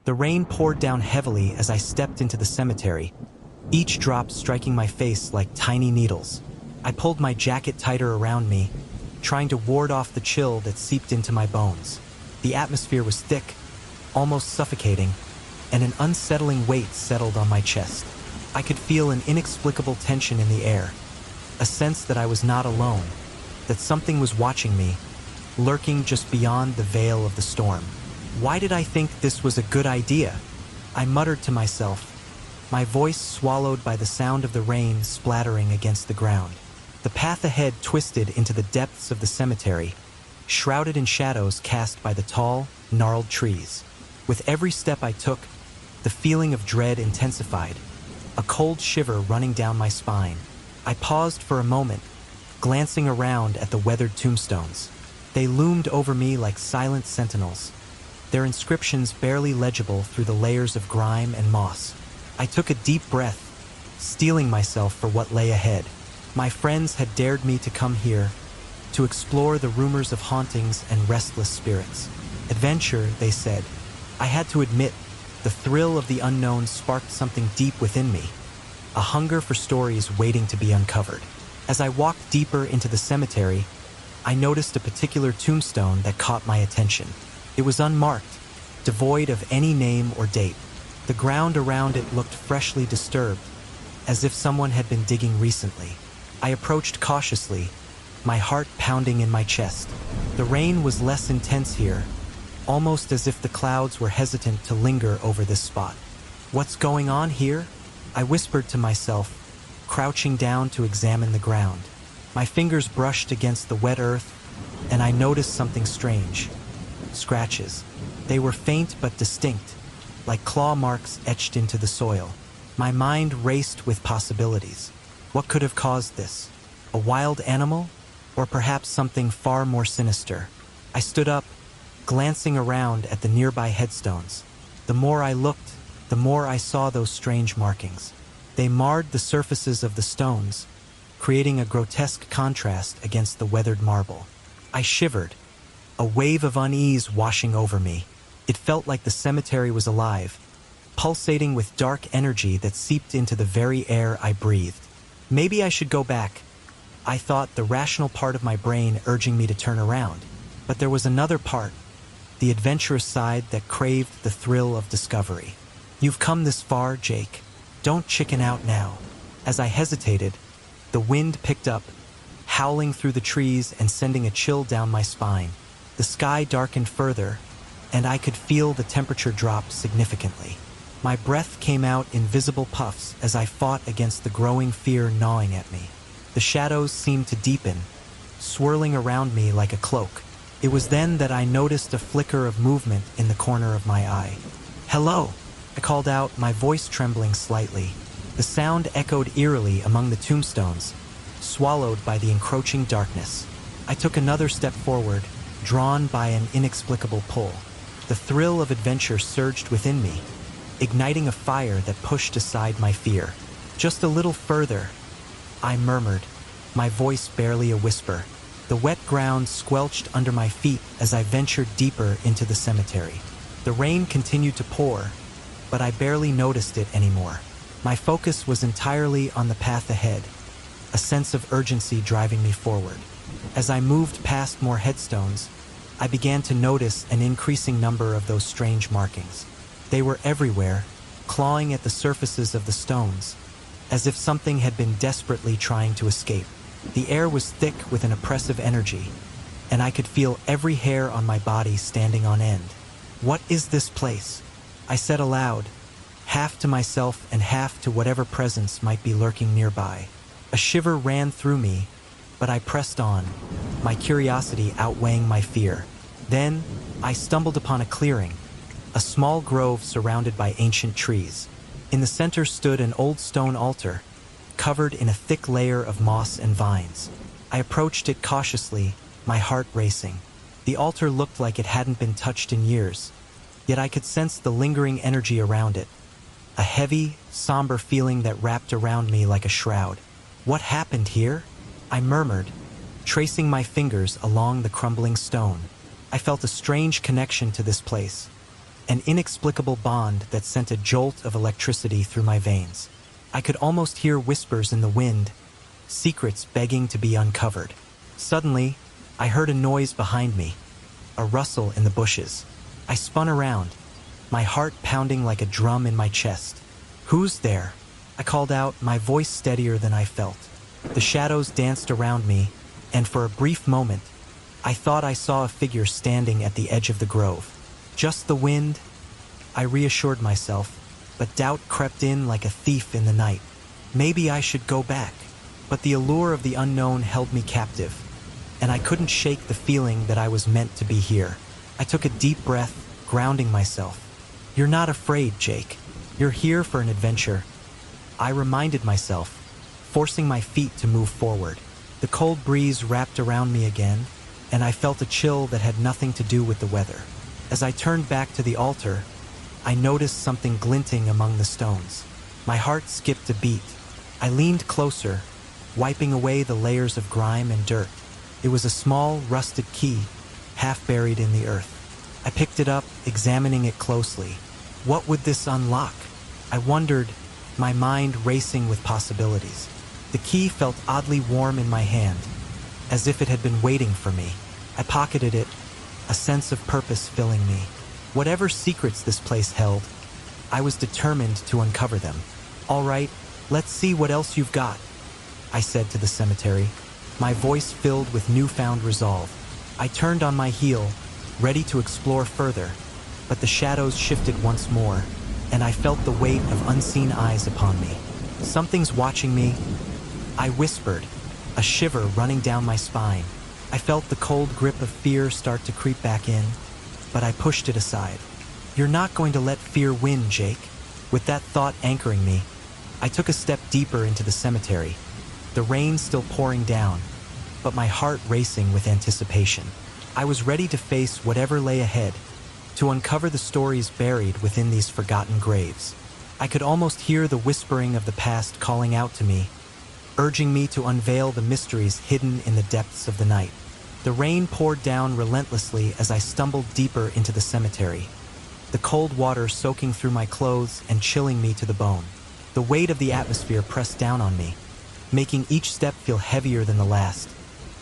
The rain poured down heavily as I stepped into the cemetery, each drop striking my face like tiny needles. I pulled my jacket tighter around me, trying to ward off the chill that seeped into my bones. The atmosphere was thick, almost suffocating, and an unsettling weight settled on my chest. I could feel an inexplicable tension in the air, a sense that I was not alone, that something was watching me, lurking just beyond the veil of the storm. Why did I think this was a good idea? I muttered to myself, my voice swallowed by the sound of the rain splattering against the ground. The path ahead twisted into the depths of the cemetery, shrouded in shadows cast by the tall, gnarled trees. With every step I took, the feeling of dread intensified, a cold shiver running down my spine. I paused for a moment, glancing around at the weathered tombstones. They loomed over me like silent sentinels, their inscriptions barely legible through the layers of grime and moss. I took a deep breath, steeling myself for what lay ahead. My friends had dared me to come here, to explore the rumors of hauntings and restless spirits. Adventure, they said. I had to admit, the thrill of the unknown sparked something deep within me, a hunger for stories waiting to be uncovered. As I walked deeper into the cemetery, I noticed a particular tombstone that caught my attention. It was unmarked, devoid of any name or date. The ground around it looked freshly disturbed, as if someone had been digging recently. I approached cautiously, my heart pounding in my chest. The rain was less intense here, almost as if the clouds were hesitant to linger over this spot. What's going on here? I whispered to myself, crouching down to examine the ground. My fingers brushed against the wet earth, and I noticed something strange. Scratches. They were faint but distinct, like claw marks etched into the soil. My mind raced with possibilities. What could have caused this? A wild animal? Or perhaps something far more sinister? I stood up, glancing around at the nearby headstones. The more I looked, the more I saw those strange markings. They marred the surfaces of the stones, creating a grotesque contrast against the weathered marble. I shivered, a wave of unease washing over me. It felt like the cemetery was alive, pulsating with dark energy that seeped into the very air I breathed. Maybe I should go back, I thought, the rational part of my brain urging me to turn around. But there was another part, the adventurous side that craved the thrill of discovery. You've come this far, Jake. Don't chicken out now. As I hesitated, the wind picked up, howling through the trees and sending a chill down my spine. The sky darkened further, and I could feel the temperature drop significantly. My breath came out in visible puffs as I fought against the growing fear gnawing at me. The shadows seemed to deepen, swirling around me like a cloak. It was then that I noticed a flicker of movement in the corner of my eye. "Hello!" I called out, my voice trembling slightly. The sound echoed eerily among the tombstones, swallowed by the encroaching darkness. I took another step forward, drawn by an inexplicable pull. The thrill of adventure surged within me, igniting a fire that pushed aside my fear. "Just a little further," I murmured, my voice barely a whisper. The wet ground squelched under my feet as I ventured deeper into the cemetery. The rain continued to pour, but I barely noticed it anymore. My focus was entirely on the path ahead, a sense of urgency driving me forward. As I moved past more headstones, I began to notice an increasing number of those strange markings. They were everywhere, clawing at the surfaces of the stones, as if something had been desperately trying to escape. The air was thick with an oppressive energy, and I could feel every hair on my body standing on end. "What is this place?" I said aloud, half to myself and half to whatever presence might be lurking nearby. A shiver ran through me, but I pressed on, my curiosity outweighing my fear. Then, I stumbled upon a clearing, a small grove surrounded by ancient trees. In the center stood an old stone altar, covered in a thick layer of moss and vines. I approached it cautiously, my heart racing. The altar looked like it hadn't been touched in years, yet I could sense the lingering energy around it, a heavy, somber feeling that wrapped around me like a shroud. "What happened here?" I murmured, tracing my fingers along the crumbling stone. I felt a strange connection to this place, an inexplicable bond that sent a jolt of electricity through my veins. I could almost hear whispers in the wind, secrets begging to be uncovered. Suddenly, I heard a noise behind me, a rustle in the bushes. I spun around, my heart pounding like a drum in my chest. "Who's there?" I called out, my voice steadier than I felt. The shadows danced around me, and for a brief moment, I thought I saw a figure standing at the edge of the grove. Just the wind, I reassured myself, but doubt crept in like a thief in the night. Maybe I should go back, but the allure of the unknown held me captive, and I couldn't shake the feeling that I was meant to be here. I took a deep breath, grounding myself. "You're not afraid, Jake. You're here for an adventure," I reminded myself, forcing my feet to move forward. The cold breeze wrapped around me again, and I felt a chill that had nothing to do with the weather. As I turned back to the altar, I noticed something glinting among the stones. My heart skipped a beat. I leaned closer, wiping away the layers of grime and dirt. It was a small, rusted key, half buried in the earth. I picked it up, examining it closely. What would this unlock? I wondered, my mind racing with possibilities. The key felt oddly warm in my hand, as if it had been waiting for me. I pocketed it, a sense of purpose filling me. Whatever secrets this place held, I was determined to uncover them. "All right, let's see what else you've got," I said to the cemetery, my voice filled with newfound resolve. I turned on my heel, ready to explore further, but the shadows shifted once more, and I felt the weight of unseen eyes upon me. "Something's watching me," I whispered, a shiver running down my spine. I felt the cold grip of fear start to creep back in, but I pushed it aside. "You're not going to let fear win, Jake." With that thought anchoring me, I took a step deeper into the cemetery, the rain still pouring down, but my heart racing with anticipation. I was ready to face whatever lay ahead, to uncover the stories buried within these forgotten graves. I could almost hear the whispering of the past calling out to me, urging me to unveil the mysteries hidden in the depths of the night. The rain poured down relentlessly as I stumbled deeper into the cemetery, the cold water soaking through my clothes and chilling me to the bone. The weight of the atmosphere pressed down on me, making each step feel heavier than the last,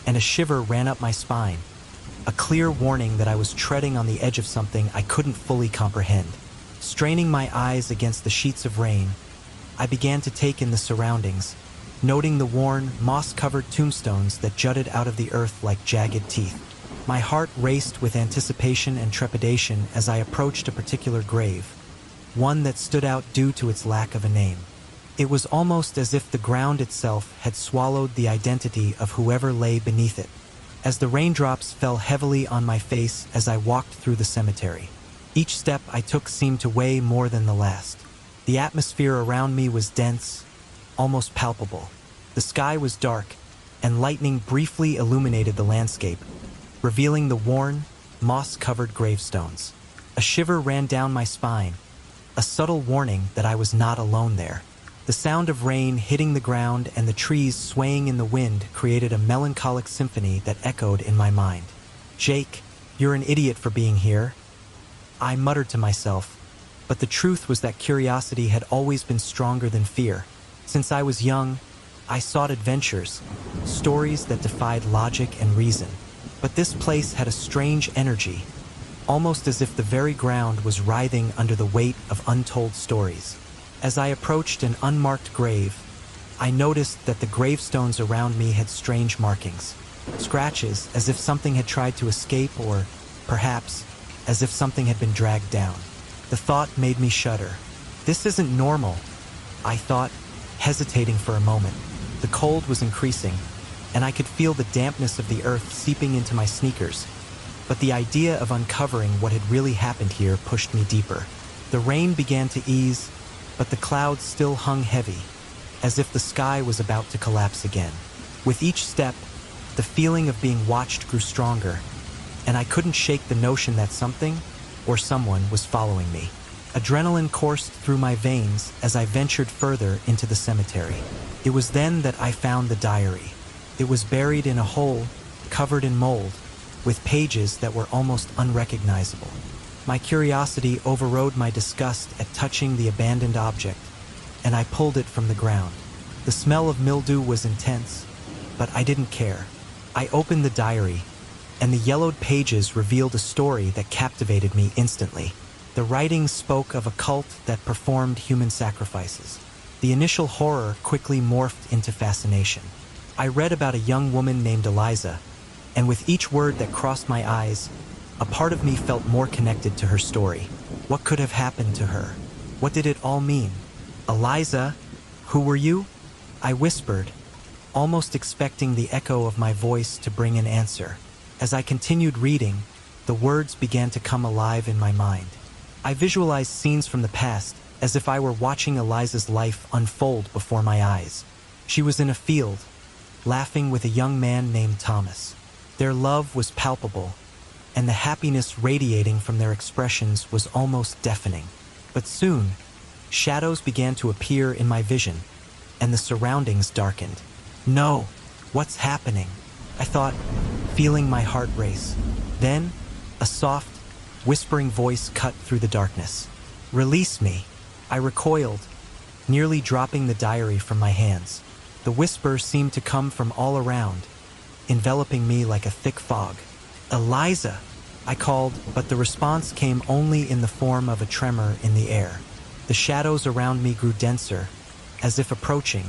and a shiver ran up my spine, a clear warning that I was treading on the edge of something I couldn't fully comprehend. Straining my eyes against the sheets of rain, I began to take in the surroundings, noting the worn, moss-covered tombstones that jutted out of the earth like jagged teeth. My heart raced with anticipation and trepidation as I approached a particular grave, one that stood out due to its lack of a name. It was almost as if the ground itself had swallowed the identity of whoever lay beneath it. As the raindrops fell heavily on my face as I walked through the cemetery, each step I took seemed to weigh more than the last. The atmosphere around me was dense, almost palpable. The sky was dark, and lightning briefly illuminated the landscape, revealing the worn, moss-covered gravestones. A shiver ran down my spine, a subtle warning that I was not alone there. The sound of rain hitting the ground and the trees swaying in the wind created a melancholic symphony that echoed in my mind. "Jake, you're an idiot for being here," I muttered to myself, but the truth was that curiosity had always been stronger than fear. Since I was young, I sought adventures, stories that defied logic and reason. But this place had a strange energy, almost as if the very ground was writhing under the weight of untold stories. As I approached an unmarked grave, I noticed that the gravestones around me had strange markings, scratches as if something had tried to escape, or perhaps as if something had been dragged down. The thought made me shudder. "This isn't normal," I thought, hesitating for a moment. The cold was increasing, and I could feel the dampness of the earth seeping into my sneakers. But the idea of uncovering what had really happened here pushed me deeper. The rain began to ease, but the clouds still hung heavy, as if the sky was about to collapse again. With each step, the feeling of being watched grew stronger, and I couldn't shake the notion that something, or someone, was following me. Adrenaline coursed through my veins as I ventured further into the cemetery. It was then that I found the diary. It was buried in a hole, covered in mold, with pages that were almost unrecognizable. My curiosity overrode my disgust at touching the abandoned object, and I pulled it from the ground. The smell of mildew was intense, but I didn't care. I opened the diary, and the yellowed pages revealed a story that captivated me instantly. The writing spoke of a cult that performed human sacrifices. The initial horror quickly morphed into fascination. I read about a young woman named Eliza, and with each word that crossed my eyes, a part of me felt more connected to her story. What could have happened to her? What did it all mean? Eliza, who were you? I whispered, almost expecting the echo of my voice to bring an answer. As I continued reading, the words began to come alive in my mind. I visualized scenes from the past, as if I were watching Eliza's life unfold before my eyes. She was in a field, laughing with a young man named Thomas. Their love was palpable, and the happiness radiating from their expressions was almost deafening. But soon, shadows began to appear in my vision, and the surroundings darkened. No, what's happening? I thought, feeling my heart race. Then, a soft, whispering voice cut through the darkness. Release me. I recoiled, nearly dropping the diary from my hands. The whisper seemed to come from all around, enveloping me like a thick fog. Eliza, I called, but the response came only in the form of a tremor in the air. The shadows around me grew denser, as if approaching,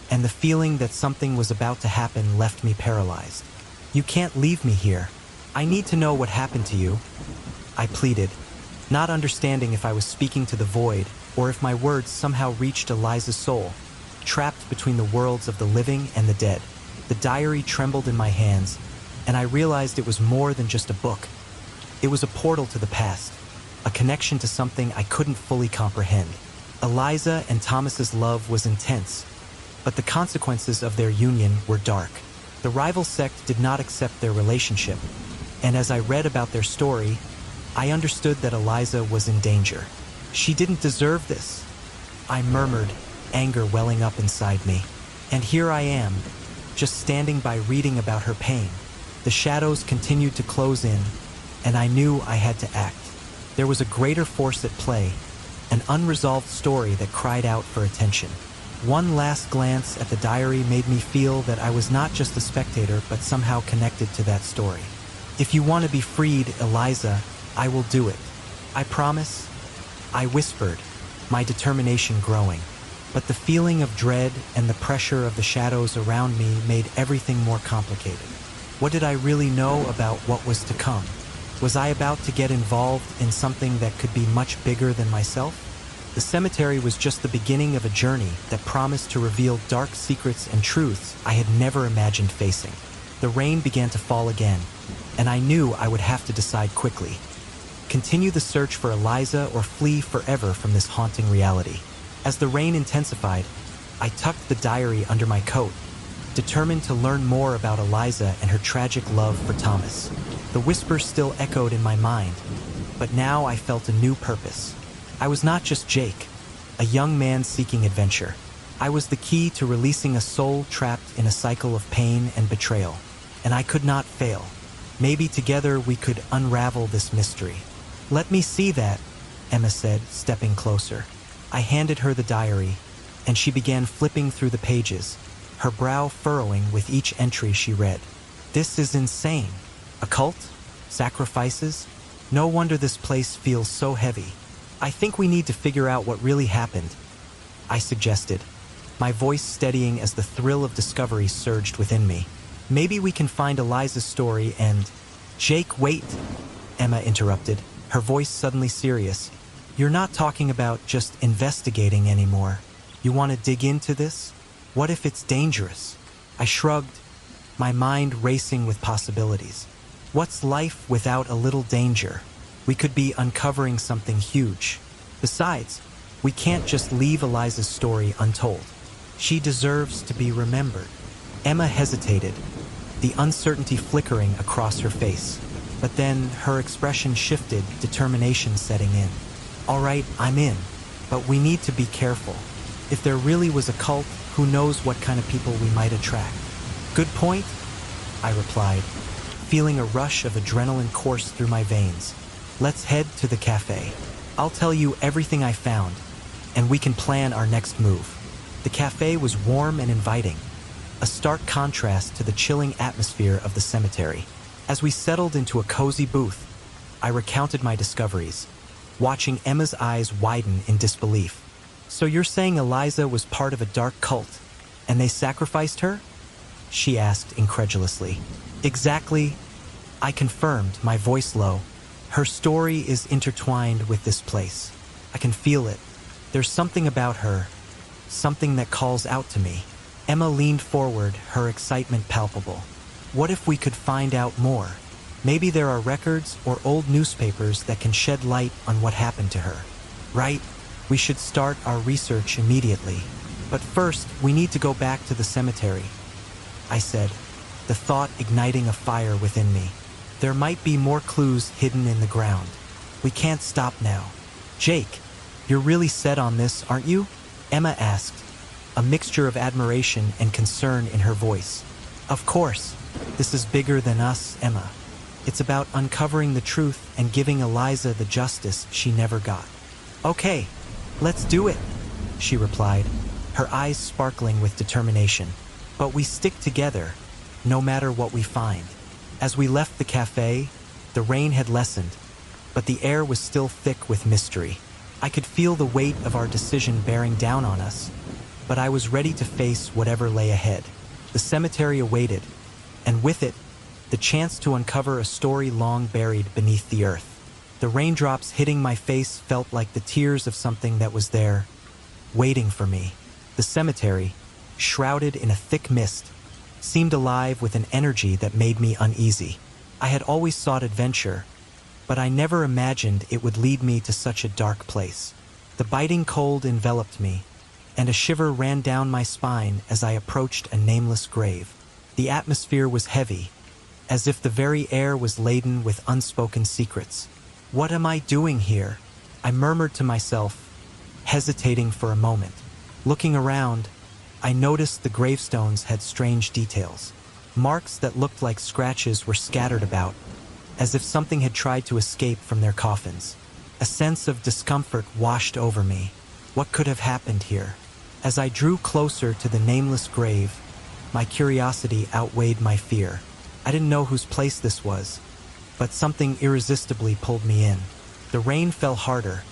and the feeling that something was about to happen left me paralyzed. You can't leave me here. I need to know what happened to you, I pleaded, not understanding if I was speaking to the void or if my words somehow reached Eliza's soul, trapped between the worlds of the living and the dead. The diary trembled in my hands, and I realized it was more than just a book. It was a portal to the past, a connection to something I couldn't fully comprehend. Eliza and Thomas's love was intense, but the consequences of their union were dark. The rival sect did not accept their relationship, and as I read about their story, I understood that Eliza was in danger. She didn't deserve this, I murmured, anger welling up inside me. And here I am, just standing by reading about her pain. The shadows continued to close in, and I knew I had to act. There was a greater force at play, an unresolved story that cried out for attention. One last glance at the diary made me feel that I was not just a spectator, but somehow connected to that story. If you want to be freed, Eliza, I will do it. I promise, I whispered, my determination growing. But the feeling of dread and the pressure of the shadows around me made everything more complicated. What did I really know about what was to come? Was I about to get involved in something that could be much bigger than myself? The cemetery was just the beginning of a journey that promised to reveal dark secrets and truths I had never imagined facing. The rain began to fall again, and I knew I would have to decide quickly. Continue the search for Eliza or flee forever from this haunting reality. As the rain intensified, I tucked the diary under my coat, determined to learn more about Eliza and her tragic love for Thomas. The whisper still echoed in my mind, but now I felt a new purpose. I was not just Jake, a young man seeking adventure. I was the key to releasing a soul trapped in a cycle of pain and betrayal, and I could not fail. Maybe together we could unravel this mystery. Let me see that, Emma said, stepping closer. I handed her the diary, and she began flipping through the pages, her brow furrowing with each entry she read. This is insane. A cult? Sacrifices? No wonder this place feels so heavy. I think we need to figure out what really happened, I suggested, my voice steadying as the thrill of discovery surged within me. Maybe we can find Eliza's story and... Jake, wait, Emma interrupted, her voice suddenly serious. You're not talking about just investigating anymore. You want to dig into this? What if it's dangerous? I shrugged, my mind racing with possibilities. What's life without a little danger? We could be uncovering something huge. Besides, we can't just leave Eliza's story untold. She deserves to be remembered. Emma hesitated, the uncertainty flickering across her face. But then her expression shifted, determination setting in. All right, I'm in, but we need to be careful. If there really was a cult, who knows what kind of people we might attract? Good point, I replied, feeling a rush of adrenaline course through my veins. Let's head to the cafe. I'll tell you everything I found, and we can plan our next move. The cafe was warm and inviting, a stark contrast to the chilling atmosphere of the cemetery. As we settled into a cozy booth, I recounted my discoveries, watching Emma's eyes widen in disbelief. So you're saying Eliza was part of a dark cult, and they sacrificed her? She asked incredulously. Exactly, I confirmed, my voice low. Her story is intertwined with this place. I can feel it. There's something about her, something that calls out to me. Emma leaned forward, her excitement palpable. What if we could find out more? Maybe there are records or old newspapers that can shed light on what happened to her. Right? We should start our research immediately. But first, we need to go back to the cemetery, I said, the thought igniting a fire within me. There might be more clues hidden in the ground. We can't stop now. Jake, you're really set on this, aren't you? Emma asked, a mixture of admiration and concern in her voice. Of course. This is bigger than us, Emma. It's about uncovering the truth and giving Eliza the justice she never got. Okay, let's do it, she replied, her eyes sparkling with determination. But we stick together, no matter what we find. As we left the cafe, the rain had lessened, but the air was still thick with mystery. I could feel the weight of our decision bearing down on us, but I was ready to face whatever lay ahead. The cemetery awaited, and with it, the chance to uncover a story long buried beneath the earth. The raindrops hitting my face felt like the tears of something that was there, waiting for me. The cemetery, shrouded in a thick mist, seemed alive with an energy that made me uneasy. I had always sought adventure, but I never imagined it would lead me to such a dark place. The biting cold enveloped me, and a shiver ran down my spine as I approached a nameless grave. The atmosphere was heavy, as if the very air was laden with unspoken secrets. What am I doing here? I murmured to myself, hesitating for a moment. Looking around, I noticed the gravestones had strange details. Marks that looked like scratches were scattered about, as if something had tried to escape from their coffins. A sense of discomfort washed over me. What could have happened here? As I drew closer to the nameless grave, my curiosity outweighed my fear. I didn't know whose place this was, but something irresistibly pulled me in. The rain fell harder,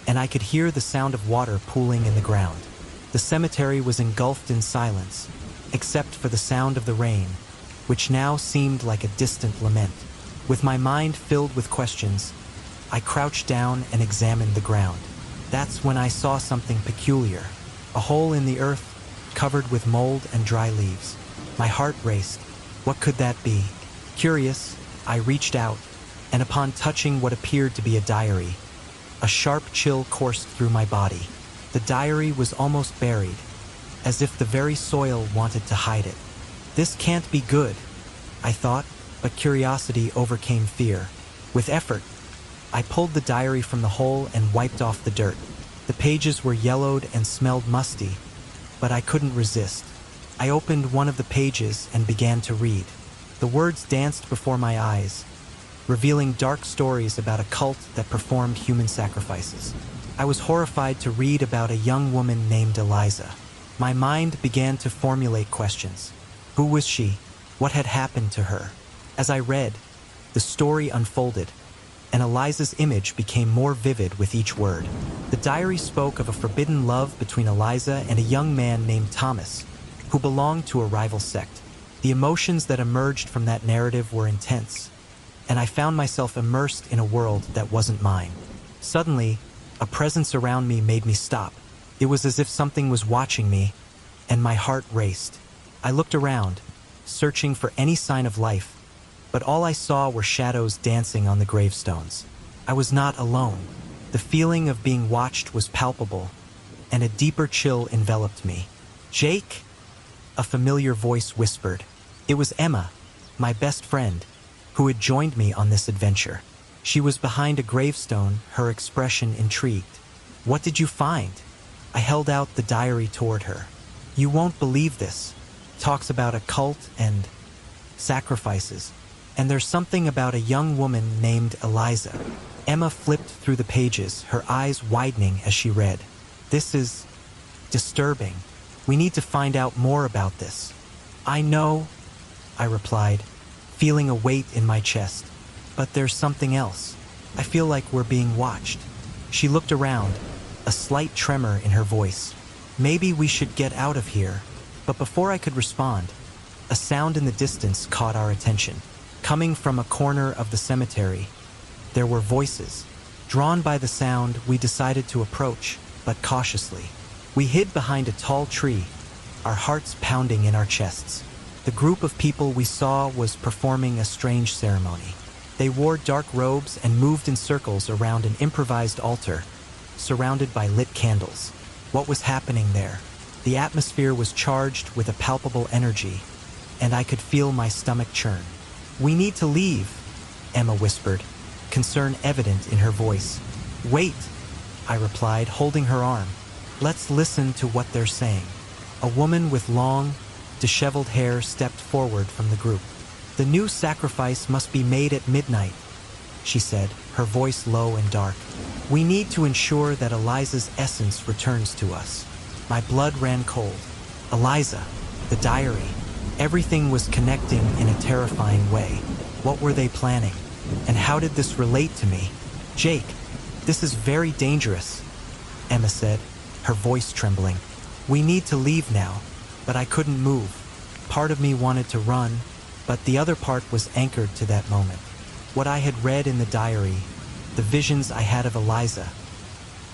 and I could hear the sound of water pooling in the ground. The cemetery was engulfed in silence, except for the sound of the rain, which now seemed like a distant lament. With my mind filled with questions, I crouched down and examined the ground. That's when I saw something peculiar. A hole in the earth, covered with mold and dry leaves. My heart raced. What could that be? Curious, I reached out, and upon touching what appeared to be a diary, a sharp chill coursed through my body. The diary was almost buried, as if the very soil wanted to hide it. This can't be good, I thought, but curiosity overcame fear. With effort, I pulled the diary from the hole and wiped off the dirt. The pages were yellowed and smelled musty, but I couldn't resist. I opened one of the pages and began to read. The words danced before my eyes, revealing dark stories about a cult that performed human sacrifices. I was horrified to read about a young woman named Eliza. My mind began to formulate questions. Who was she? What had happened to her? As I read, the story unfolded, and Eliza's image became more vivid with each word. The diary spoke of a forbidden love between Eliza and a young man named Thomas, who belonged to a rival sect. The emotions that emerged from that narrative were intense, and I found myself immersed in a world that wasn't mine. Suddenly, a presence around me made me stop. It was as if something was watching me, and my heart raced. I looked around, searching for any sign of life, but all I saw were shadows dancing on the gravestones. I was not alone. The feeling of being watched was palpable, and a deeper chill enveloped me. "Jake?" a familiar voice whispered. It was Emma, my best friend, who had joined me on this adventure. She was behind a gravestone, her expression intrigued. "What did you find?" I held out the diary toward her. "You won't believe this. Talks about a cult and sacrifices. And there's something about a young woman named Eliza. Emma flipped through the pages, her eyes widening as she read. This is disturbing. We need to find out more about this. I know, I replied, feeling a weight in my chest. But there's something else. I feel like we're being watched. She looked around, a slight tremor in her voice. Maybe we should get out of here. But before I could respond, a sound in the distance caught our attention. Coming from a corner of the cemetery, there were voices. Drawn by the sound, we decided to approach, but cautiously. We hid behind a tall tree, our hearts pounding in our chests. The group of people we saw was performing a strange ceremony. They wore dark robes and moved in circles around an improvised altar, surrounded by lit candles. What was happening there? The atmosphere was charged with a palpable energy, and I could feel my stomach churn. We need to leave, Emma whispered, concern evident in her voice. Wait, I replied, holding her arm. Let's listen to what they're saying. A woman with long, disheveled hair stepped forward from the group. The new sacrifice must be made at midnight, she said, her voice low and dark. We need to ensure that Eliza's essence returns to us. My blood ran cold. Eliza, the diary. Everything was connecting in a terrifying way. What were they planning? And how did this relate to me? Jake, this is very dangerous, Emma said, her voice trembling. We need to leave now, but I couldn't move. Part of me wanted to run, but the other part was anchored to that moment. What I had read in the diary, the visions I had of Eliza.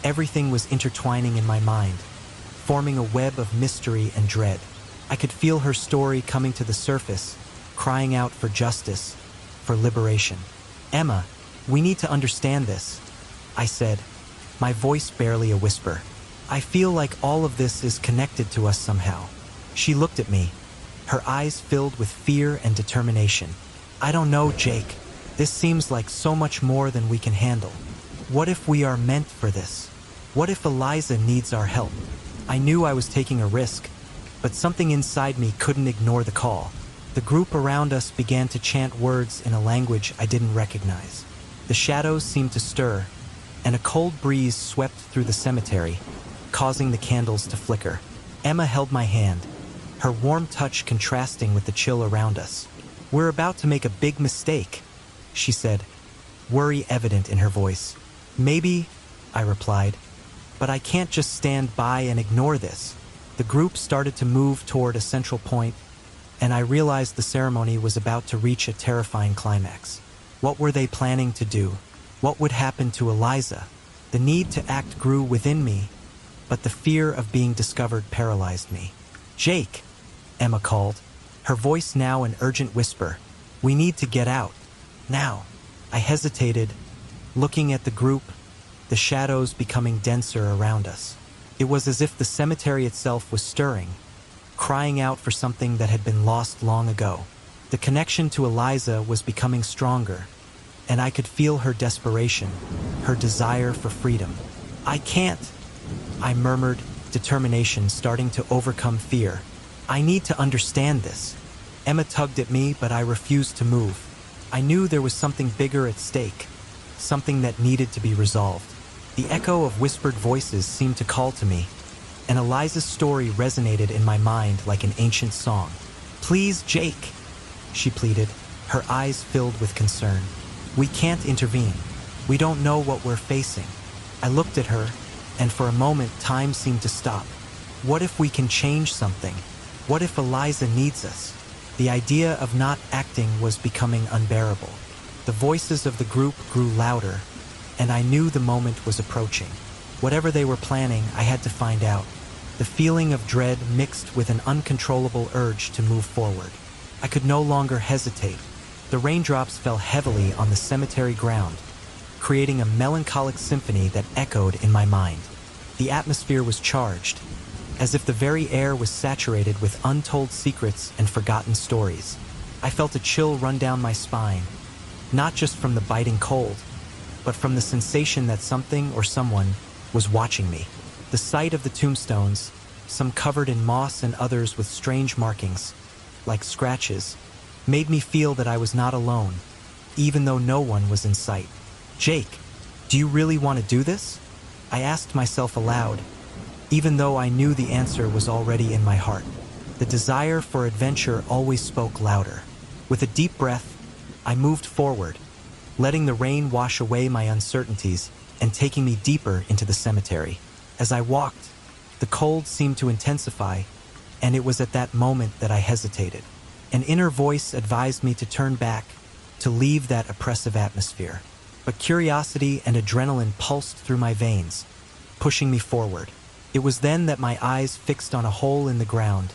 Everything was intertwining in my mind, forming a web of mystery and dread. I could feel her story coming to the surface, crying out for justice, for liberation. Emma, we need to understand this, I said, my voice barely a whisper. I feel like all of this is connected to us somehow. She looked at me, her eyes filled with fear and determination. I don't know, Jake. This seems like so much more than we can handle. What if we are meant for this? What if Eliza needs our help? I knew I was taking a risk, but something inside me couldn't ignore the call. The group around us began to chant words in a language I didn't recognize. The shadows seemed to stir, and a cold breeze swept through the cemetery, causing the candles to flicker. Emma held my hand, her warm touch contrasting with the chill around us. We're about to make a big mistake, she said, worry evident in her voice. Maybe, I replied, but I can't just stand by and ignore this. The group started to move toward a central point, and I realized the ceremony was about to reach a terrifying climax. What were they planning to do? What would happen to Eliza? The need to act grew within me, but the fear of being discovered paralyzed me. Jake, Emma called, her voice now an urgent whisper. We need to get out. Now. I hesitated, looking at the group, the shadows becoming denser around us. It was as if the cemetery itself was stirring, crying out for something that had been lost long ago. The connection to Eliza was becoming stronger, and I could feel her desperation, her desire for freedom. I can't, I murmured, determination starting to overcome fear. I need to understand this. Emma tugged at me, but I refused to move. I knew there was something bigger at stake, something that needed to be resolved. The echo of whispered voices seemed to call to me, and Eliza's story resonated in my mind like an ancient song. Please, Jake, she pleaded, her eyes filled with concern. We can't intervene. We don't know what we're facing. I looked at her, and for a moment time seemed to stop. What if we can change something? What if Eliza needs us? The idea of not acting was becoming unbearable. The voices of the group grew louder, and I knew the moment was approaching. Whatever they were planning, I had to find out. The feeling of dread mixed with an uncontrollable urge to move forward. I could no longer hesitate. The raindrops fell heavily on the cemetery ground, creating a melancholic symphony that echoed in my mind. The atmosphere was charged, as if the very air was saturated with untold secrets and forgotten stories. I felt a chill run down my spine, not just from the biting cold, but from the sensation that something or someone was watching me. The sight of the tombstones, some covered in moss and others with strange markings, like scratches, made me feel that I was not alone, even though no one was in sight. Jake, do you really want to do this? I asked myself aloud, even though I knew the answer was already in my heart. The desire for adventure always spoke louder. With a deep breath, I moved forward, letting the rain wash away my uncertainties and taking me deeper into the cemetery. As I walked, the cold seemed to intensify, and it was at that moment that I hesitated. An inner voice advised me to turn back, to leave that oppressive atmosphere. But curiosity and adrenaline pulsed through my veins, pushing me forward. It was then that my eyes fixed on a hole in the ground,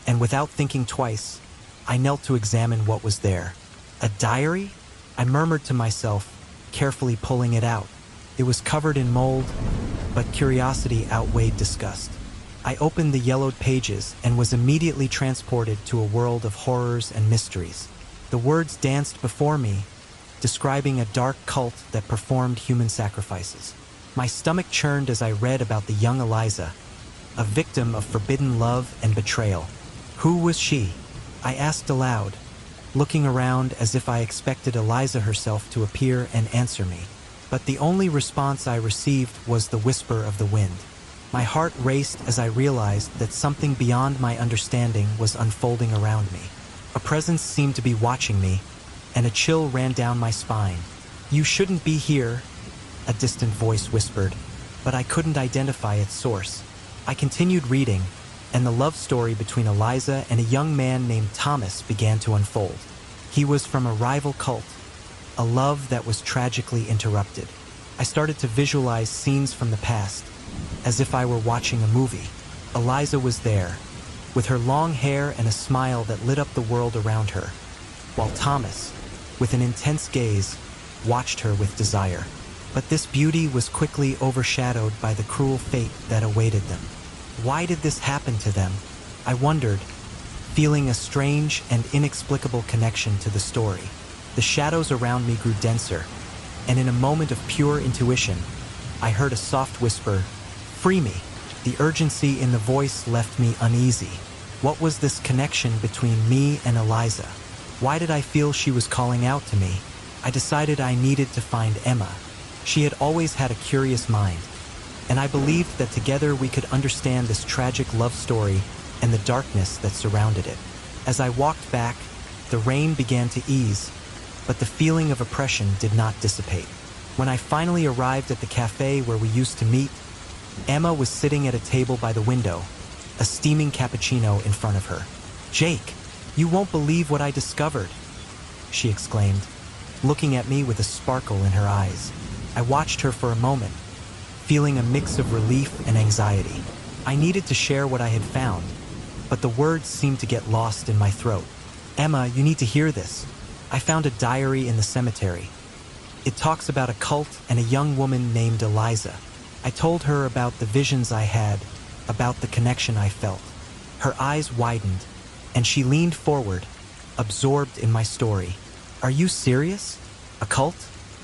and without thinking twice, I knelt to examine what was there. A diary? I murmured to myself, carefully pulling it out. It was covered in mold, but curiosity outweighed disgust. I opened the yellowed pages and was immediately transported to a world of horrors and mysteries. The words danced before me, describing a dark cult that performed human sacrifices. My stomach churned as I read about the young Eliza, a victim of forbidden love and betrayal. Who was she? I asked aloud, looking around as if I expected Eliza herself to appear and answer me. But the only response I received was the whisper of the wind. My heart raced as I realized that something beyond my understanding was unfolding around me. A presence seemed to be watching me, and a chill ran down my spine. "You shouldn't be here," a distant voice whispered, but I couldn't identify its source. I continued reading, and the love story between Eliza and a young man named Thomas began to unfold. He was from a rival cult, a love that was tragically interrupted. I started to visualize scenes from the past, as if I were watching a movie. Eliza was there, with her long hair and a smile that lit up the world around her, while Thomas, with an intense gaze, watched her with desire. But this beauty was quickly overshadowed by the cruel fate that awaited them. Why did this happen to them? I wondered, feeling a strange and inexplicable connection to the story. The shadows around me grew denser, and in a moment of pure intuition, I heard a soft whisper, "Free me." The urgency in the voice left me uneasy. What was this connection between me and Eliza? Why did I feel she was calling out to me? I decided I needed to find Emma. She had always had a curious mind, and I believed that together we could understand this tragic love story and the darkness that surrounded it. As I walked back, the rain began to ease, but the feeling of oppression did not dissipate. When I finally arrived at the cafe where we used to meet, Emma was sitting at a table by the window, a steaming cappuccino in front of her. "Jake, you won't believe what I discovered," she exclaimed, looking at me with a sparkle in her eyes. I watched her for a moment, feeling a mix of relief and anxiety. I needed to share what I had found, but the words seemed to get lost in my throat. "Emma, you need to hear this. I found a diary in the cemetery. It talks about a cult and a young woman named Eliza." I told her about the visions I had, about the connection I felt. Her eyes widened, and she leaned forward, absorbed in my story. "Are you serious? A cult?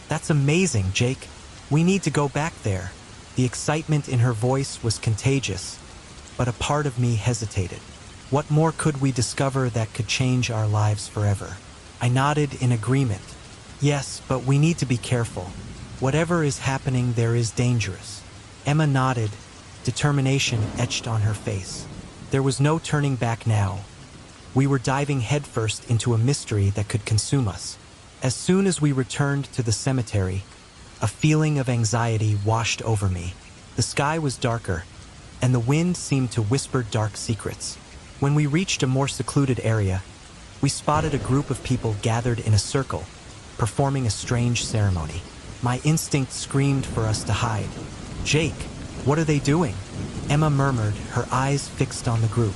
That's amazing, Jake. We need to go back there." The excitement in her voice was contagious, but a part of me hesitated. What more could we discover that could change our lives forever? I nodded in agreement. "Yes, but we need to be careful. Whatever is happening there is dangerous." Emma nodded, determination etched on her face. There was no turning back now. We were diving headfirst into a mystery that could consume us. As soon as we returned to the cemetery, a feeling of anxiety washed over me. The sky was darker, and the wind seemed to whisper dark secrets. When we reached a more secluded area, we spotted a group of people gathered in a circle, performing a strange ceremony. My instinct screamed for us to hide. "Jake, what are they doing?" Emma murmured, her eyes fixed on the group.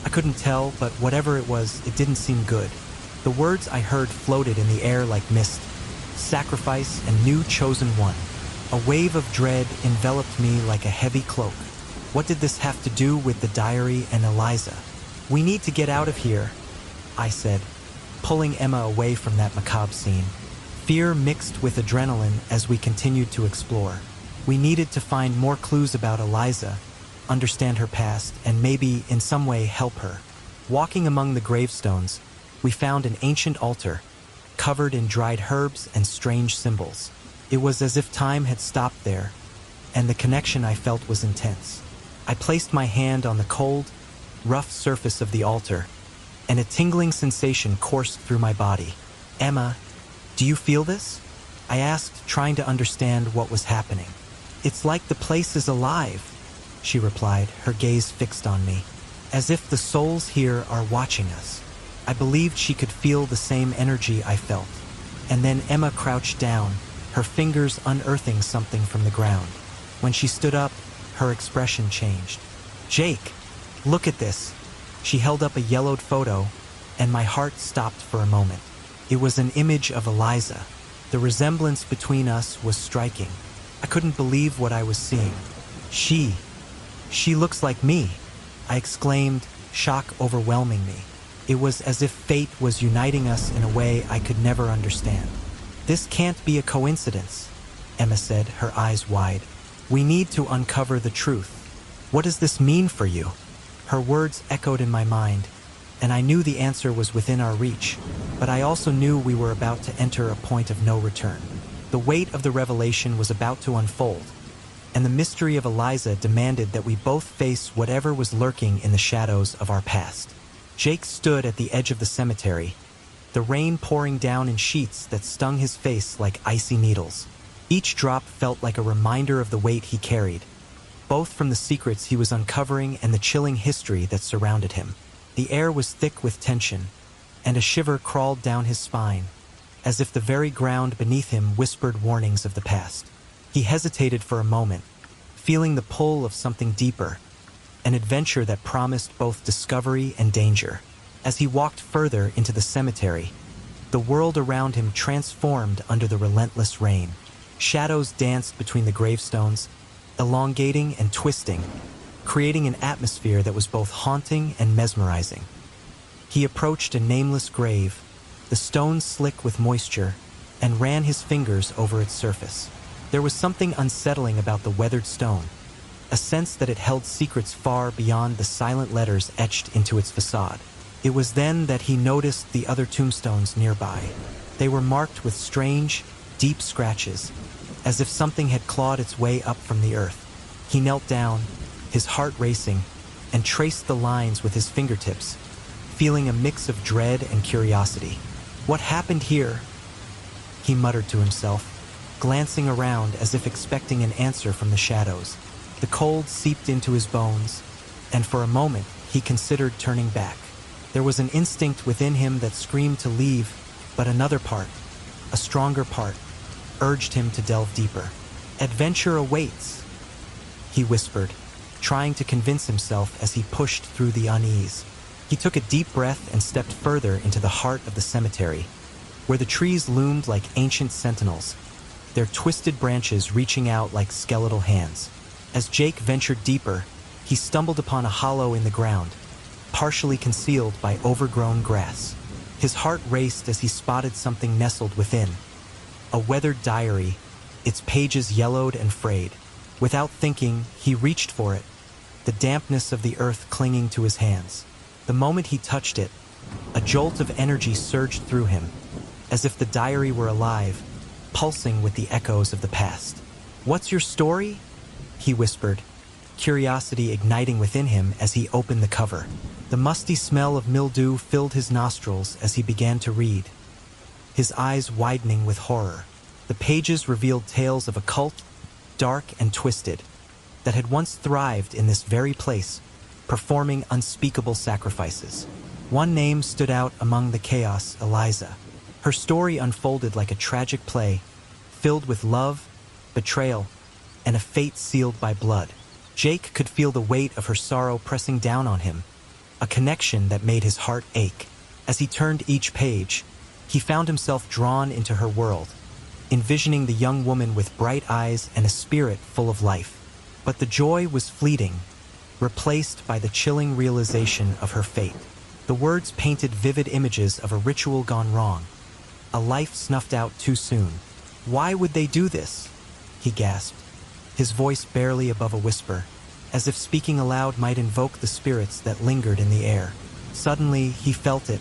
I couldn't tell, but whatever it was, it didn't seem good. The words I heard floated in the air like mist. Sacrifice and new chosen one. A wave of dread enveloped me like a heavy cloak. What did this have to do with the diary and Eliza? "We need to get out of here," I said, pulling Emma away from that macabre scene. Fear mixed with adrenaline as we continued to explore. We needed to find more clues about Eliza, understand her past, and maybe, in some way, help her. Walking among the gravestones, We found an ancient altar, covered in dried herbs and strange symbols. It was as if time had stopped there, and the connection I felt was intense. I placed my hand on the cold, rough surface of the altar, and a tingling sensation coursed through my body. "Emma, do you feel this?" I asked, trying to understand what was happening. "It's like the place is alive," she replied, her gaze fixed on me, "as if the souls here are watching us." I believed she could feel the same energy I felt. And then Emma crouched down, her fingers unearthing something from the ground. When she stood up, her expression changed. "Jake, look at this." She held up a yellowed photo, and my heart stopped for a moment. It was an image of Eliza. The resemblance between us was striking. I couldn't believe what I was seeing. She looks like me," I exclaimed, shock overwhelming me. It was as if fate was uniting us in a way I could never understand. "This can't be a coincidence," Emma said, her eyes wide. "We need to uncover the truth. What does this mean for you?" Her words echoed in my mind, and I knew the answer was within our reach, but I also knew we were about to enter a point of no return. The weight of the revelation was about to unfold, and the mystery of Eliza demanded that we both face whatever was lurking in the shadows of our past. Jake stood at the edge of the cemetery, the rain pouring down in sheets that stung his face like icy needles. Each drop felt like a reminder of the weight he carried, both from the secrets he was uncovering and the chilling history that surrounded him. The air was thick with tension, and a shiver crawled down his spine, as if the very ground beneath him whispered warnings of the past. He hesitated for a moment, feeling the pull of something deeper, an adventure that promised both discovery and danger. As he walked further into the cemetery, the world around him transformed under the relentless rain. Shadows danced between the gravestones, elongating and twisting, creating an atmosphere that was both haunting and mesmerizing. He approached a nameless grave, the stones slick with moisture, and ran his fingers over its surface. There was something unsettling about the weathered stone, a sense that it held secrets far beyond the silent letters etched into its facade. It was then that he noticed the other tombstones nearby. They were marked with strange, deep scratches, as if something had clawed its way up from the earth. He knelt down, his heart racing, and traced the lines with his fingertips, feeling a mix of dread and curiosity. "What happened here?" he muttered to himself, glancing around as if expecting an answer from the shadows. The cold seeped into his bones, and for a moment he considered turning back. There was an instinct within him that screamed to leave, but another part, a stronger part, urged him to delve deeper. "Adventure awaits," he whispered, trying to convince himself as he pushed through the unease. He took a deep breath and stepped further into the heart of the cemetery, where the trees loomed like ancient sentinels, their twisted branches reaching out like skeletal hands. As Jake ventured deeper, he stumbled upon a hollow in the ground, partially concealed by overgrown grass. His heart raced as he spotted something nestled within, a weathered diary, its pages yellowed and frayed. Without thinking, he reached for it, the dampness of the earth clinging to his hands. The moment he touched it, a jolt of energy surged through him, as if the diary were alive, pulsing with the echoes of the past. "What's your story?" he whispered, curiosity igniting within him as he opened the cover. The musty smell of mildew filled his nostrils as he began to read, his eyes widening with horror. The pages revealed tales of a cult, dark and twisted, that had once thrived in this very place, performing unspeakable sacrifices. One name stood out among the chaos: Eliza. Her story unfolded like a tragic play, filled with love, betrayal, and a fate sealed by blood. Jake could feel the weight of her sorrow pressing down on him, a connection that made his heart ache. As he turned each page, he found himself drawn into her world, envisioning the young woman with bright eyes and a spirit full of life. But the joy was fleeting, replaced by the chilling realization of her fate. The words painted vivid images of a ritual gone wrong, a life snuffed out too soon. "Why would they do this?" he gasped, his voice barely above a whisper, as if speaking aloud might invoke the spirits that lingered in the air. Suddenly, he felt it,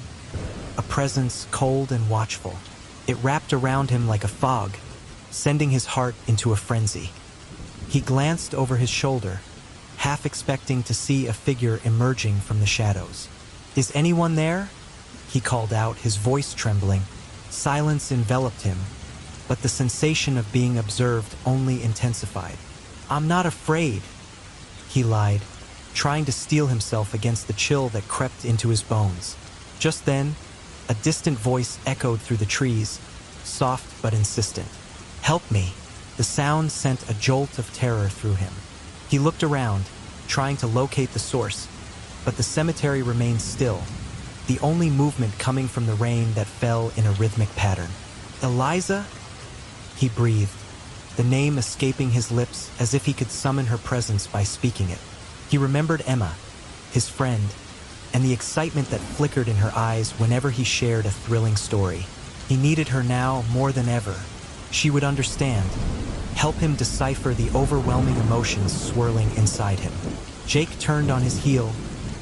a presence cold and watchful. It wrapped around him like a fog, sending his heart into a frenzy. He glanced over his shoulder, half expecting to see a figure emerging from the shadows. "Is anyone there?" he called out, his voice trembling. Silence enveloped him, but the sensation of being observed only intensified. "I'm not afraid," he lied, trying to steel himself against the chill that crept into his bones. Just then, a distant voice echoed through the trees, soft but insistent. "Help me!" The sound sent a jolt of terror through him. He looked around, trying to locate the source, but the cemetery remained still, the only movement coming from the rain that fell in a rhythmic pattern. "Eliza?" he breathed, the name escaping his lips as if he could summon her presence by speaking it. He remembered Emma, his friend, and the excitement that flickered in her eyes whenever he shared a thrilling story. He needed her now more than ever. She would understand, help him decipher the overwhelming emotions swirling inside him. Jake turned on his heel,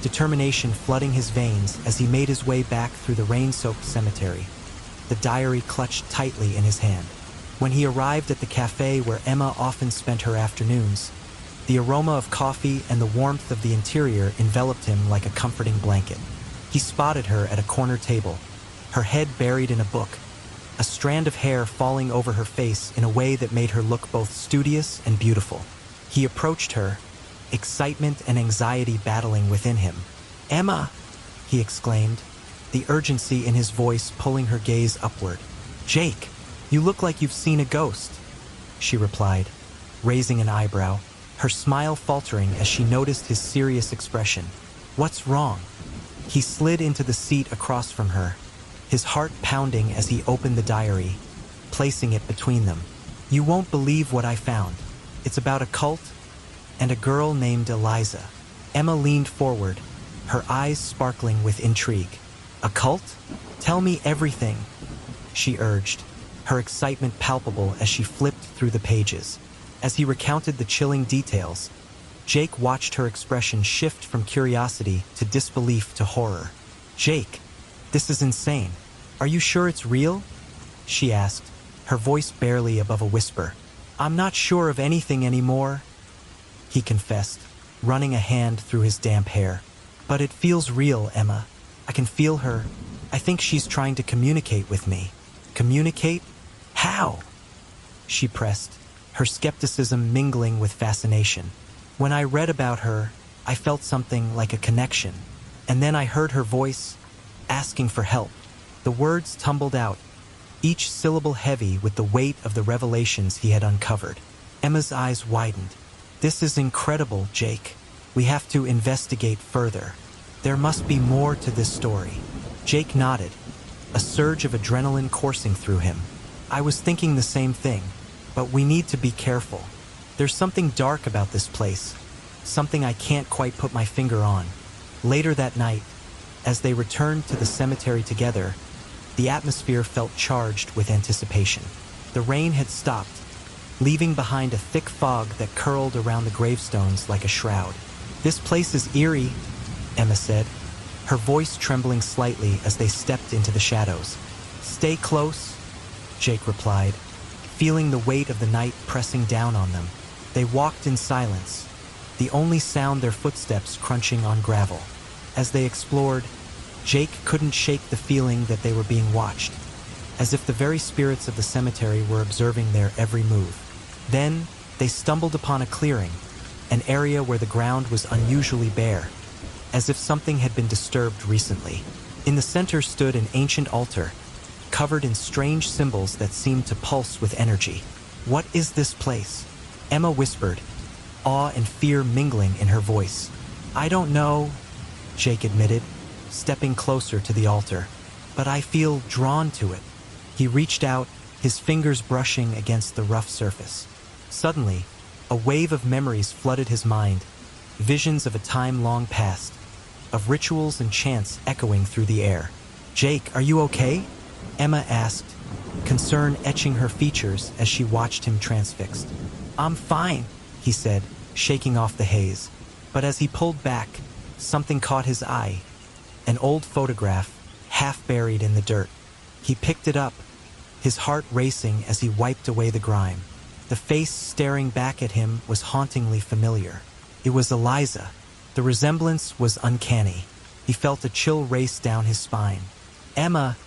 determination flooding his veins as he made his way back through the rain-soaked cemetery, the diary clutched tightly in his hand. When he arrived at the cafe where Emma often spent her afternoons, the aroma of coffee and the warmth of the interior enveloped him like a comforting blanket. He spotted her at a corner table, her head buried in a book, a strand of hair falling over her face in a way that made her look both studious and beautiful. He approached her, excitement and anxiety battling within him. "Emma!" he exclaimed, the urgency in his voice pulling her gaze upward. "Jake, you look like you've seen a ghost," she replied, raising an eyebrow, her smile faltering as she noticed his serious expression. "What's wrong?" He slid into the seat across from her, his heart pounding as he opened the diary, placing it between them. "You won't believe what I found. It's about a cult and a girl named Eliza." Emma leaned forward, her eyes sparkling with intrigue. "A cult? Tell me everything," she urged, her excitement palpable as she flipped through the pages. As he recounted the chilling details, Jake watched her expression shift from curiosity to disbelief to horror. "Jake, this is insane. Are you sure it's real?" she asked, her voice barely above a whisper. "I'm not sure of anything anymore," he confessed, running a hand through his damp hair. "But it feels real, Emma. I can feel her. I think she's trying to communicate with me." "Communicate? How?" she pressed, her skepticism mingling with fascination. "When I read about her, I felt something like a connection. And then I heard her voice, asking for help." The words tumbled out, each syllable heavy with the weight of the revelations he had uncovered. Emma's eyes widened. "This is incredible, Jake. We have to investigate further. There must be more to this story." Jake nodded, a surge of adrenaline coursing through him. "I was thinking the same thing, but we need to be careful. There's something dark about this place, something I can't quite put my finger on." Later that night, as they returned to the cemetery together, the atmosphere felt charged with anticipation. The rain had stopped, leaving behind a thick fog that curled around the gravestones like a shroud. "This place is eerie," Emma said, her voice trembling slightly as they stepped into the shadows. "Stay close," Jake replied, feeling the weight of the night pressing down on them. They walked in silence, the only sound their footsteps crunching on gravel. As they explored, Jake couldn't shake the feeling that they were being watched, as if the very spirits of the cemetery were observing their every move. Then, they stumbled upon a clearing, an area where the ground was unusually bare, as if something had been disturbed recently. In the center stood an ancient altar, covered in strange symbols that seemed to pulse with energy. "What is this place?" Emma whispered, awe and fear mingling in her voice. "I don't know," Jake admitted, stepping closer to the altar. "But I feel drawn to it." He reached out, his fingers brushing against the rough surface. Suddenly, a wave of memories flooded his mind, visions of a time long past, of rituals and chants echoing through the air. "Jake, are you okay?" Emma asked, concern etching her features as she watched him transfixed. "I'm fine," he said, shaking off the haze. But as he pulled back, something caught his eye. An old photograph, half buried in the dirt. He picked it up, his heart racing as he wiped away the grime. The face staring back at him was hauntingly familiar. It was Eliza. The resemblance was uncanny. He felt a chill race down his spine. "Emma,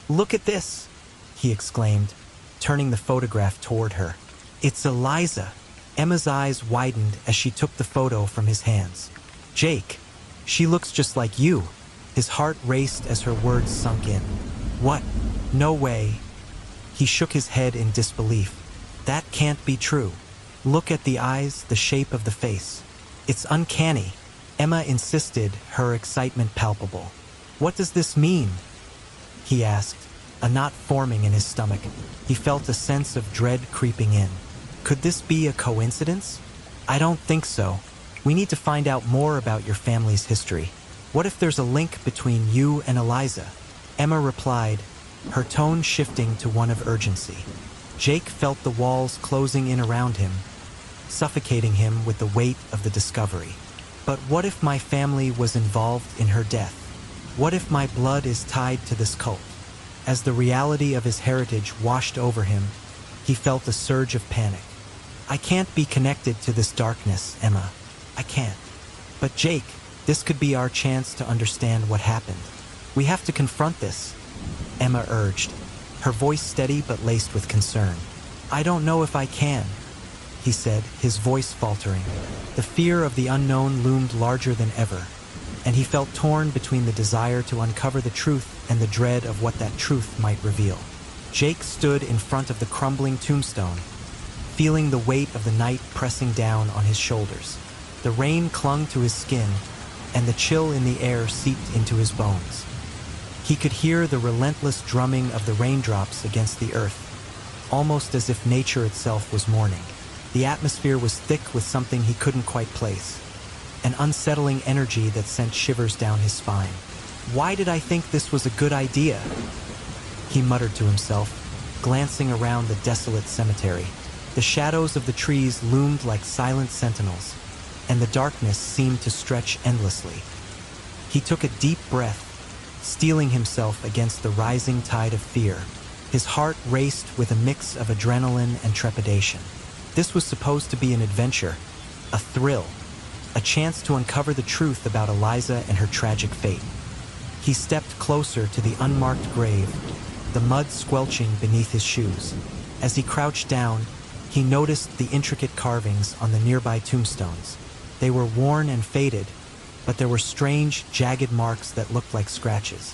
look at this!" he exclaimed, turning the photograph toward her. "It's Eliza!" Emma's eyes widened as she took the photo from his hands. "Jake, she looks just like you." His heart raced as her words sunk in. "What? No way." He shook his head in disbelief. "That can't be true. Look at the eyes, the shape of the face. It's uncanny." Emma insisted, her excitement palpable. "What does this mean?" he asked, a knot forming in his stomach. He felt a sense of dread creeping in. Could this be a coincidence? "I don't think so. We need to find out more about your family's history. What if there's a link between you and Eliza?" Emma replied, her tone shifting to one of urgency. Jake felt the walls closing in around him, suffocating him with the weight of the discovery. "But what if my family was involved in her death? What if my blood is tied to this cult?" As the reality of his heritage washed over him, he felt a surge of panic. "I can't be connected to this darkness, Emma. I can't." "But Jake, this could be our chance to understand what happened. We have to confront this," Emma urged, her voice steady but laced with concern. "I don't know if I can," he said, his voice faltering. The fear of the unknown loomed larger than ever, and he felt torn between the desire to uncover the truth and the dread of what that truth might reveal. Jake stood in front of the crumbling tombstone, feeling the weight of the night pressing down on his shoulders. The rain clung to his skin, and the chill in the air seeped into his bones. He could hear the relentless drumming of the raindrops against the earth, almost as if nature itself was mourning. The atmosphere was thick with something he couldn't quite place, an unsettling energy that sent shivers down his spine. "Why did I think this was a good idea?" he muttered to himself, glancing around the desolate cemetery. The shadows of the trees loomed like silent sentinels, and the darkness seemed to stretch endlessly. He took a deep breath, steeling himself against the rising tide of fear. His heart raced with a mix of adrenaline and trepidation. This was supposed to be an adventure, a thrill, a chance to uncover the truth about Eliza and her tragic fate. He stepped closer to the unmarked grave, the mud squelching beneath his shoes. As he crouched down, he noticed the intricate carvings on the nearby tombstones. They were worn and faded, but there were strange, jagged marks that looked like scratches.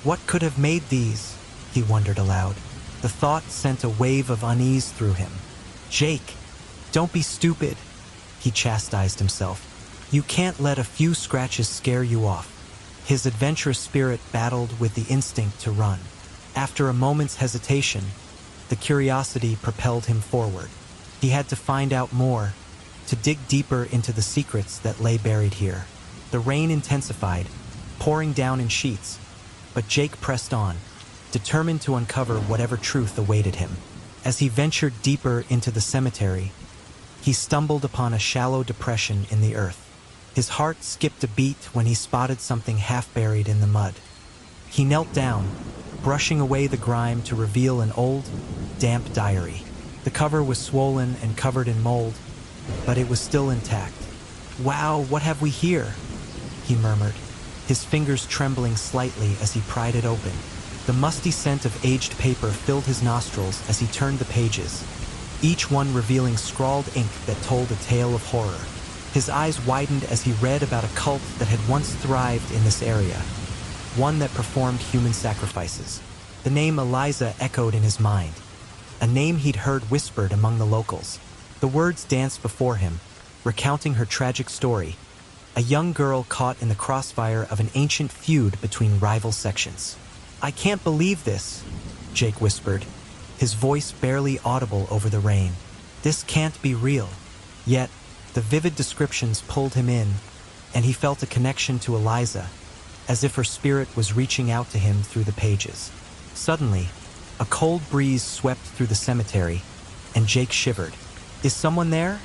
What could have made these? He wondered aloud. The thought sent a wave of unease through him. "Jake, don't be stupid," he chastised himself. "You can't let a few scratches scare you off." His adventurous spirit battled with the instinct to run. After a moment's hesitation, the curiosity propelled him forward. He had to find out more, to dig deeper into the secrets that lay buried here. The rain intensified, pouring down in sheets, but Jake pressed on, determined to uncover whatever truth awaited him. As he ventured deeper into the cemetery, he stumbled upon a shallow depression in the earth. His heart skipped a beat when he spotted something half buried in the mud. He knelt down, brushing away the grime to reveal an old, damp diary. The cover was swollen and covered in mold, but it was still intact. "Wow, what have we here?" he murmured, his fingers trembling slightly as he pried it open. The musty scent of aged paper filled his nostrils as he turned the pages, each one revealing scrawled ink that told a tale of horror. His eyes widened as he read about a cult that had once thrived in this area, one that performed human sacrifices. The name Eliza echoed in his mind, a name he'd heard whispered among the locals. The words danced before him, recounting her tragic story, a young girl caught in the crossfire of an ancient feud between rival sections. "I can't believe this," Jake whispered, his voice barely audible over the rain. "This can't be real." Yet, the vivid descriptions pulled him in, and he felt a connection to Eliza, as if her spirit was reaching out to him through the pages. Suddenly, a cold breeze swept through the cemetery, and Jake shivered. "Is someone there?"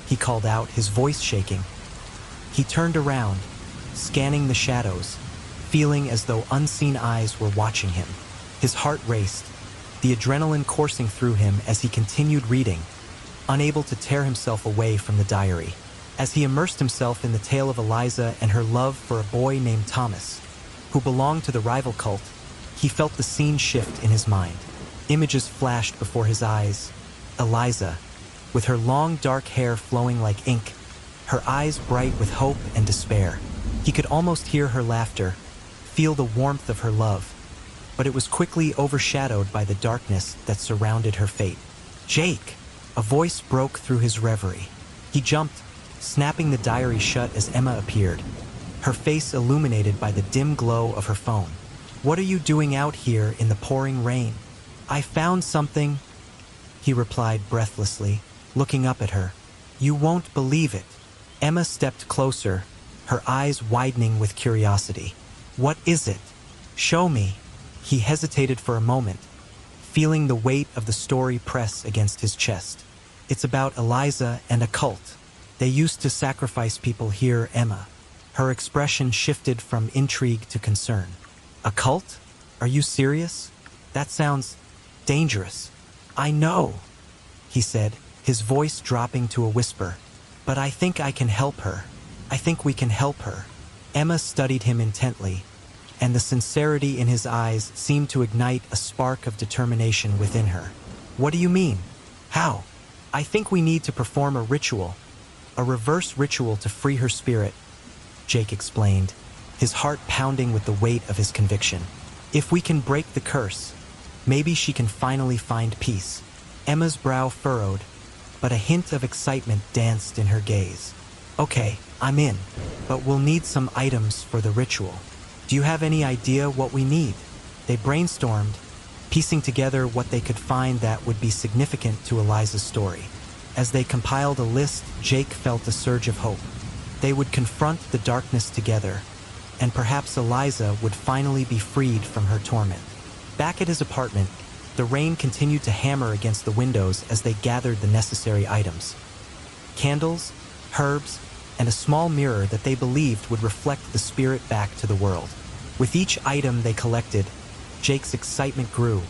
he called out, his voice shaking. He turned around, scanning the shadows, feeling as though unseen eyes were watching him. His heart raced, the adrenaline coursing through him as he continued reading, unable to tear himself away from the diary. As he immersed himself in the tale of Eliza and her love for a boy named Thomas, who belonged to the rival cult, he felt the scene shift in his mind. Images flashed before his eyes. Eliza, with her long dark hair flowing like ink, her eyes bright with hope and despair. He could almost hear her laughter, feel the warmth of her love, but it was quickly overshadowed by the darkness that surrounded her fate. "Jake!" A voice broke through his reverie. He jumped, snapping the diary shut as Emma appeared, her face illuminated by the dim glow of her phone. "What are you doing out here in the pouring rain?" "I found something," he replied breathlessly, looking up at her. "You won't believe it." Emma stepped closer, her eyes widening with curiosity. "What is it? Show me." He hesitated for a moment, feeling the weight of the story press against his chest. "It's about Eliza and a cult. They used to sacrifice people here, Emma." Her expression shifted from intrigue to concern. "A cult? Are you serious? That sounds dangerous." "I know," he said, his voice dropping to a whisper. "But I think I can help her. I think we can help her." Emma studied him intently, and the sincerity in his eyes seemed to ignite a spark of determination within her. "What do you mean? How?" "I think we need to perform a ritual, a reverse ritual to free her spirit," Jake explained, his heart pounding with the weight of his conviction. "If we can break the curse, maybe she can finally find peace." Emma's brow furrowed, but a hint of excitement danced in her gaze. "Okay, I'm in, but we'll need some items for the ritual. Do you have any idea what we need?" They brainstormed, piecing together what they could find that would be significant to Eliza's story. As they compiled a list, Jake felt a surge of hope. They would confront the darkness together, and perhaps Eliza would finally be freed from her torment. Back at his apartment, the rain continued to hammer against the windows as they gathered the necessary items. Candles, herbs, and a small mirror that they believed would reflect the spirit back to the world. With each item they collected, Jake's excitement grew,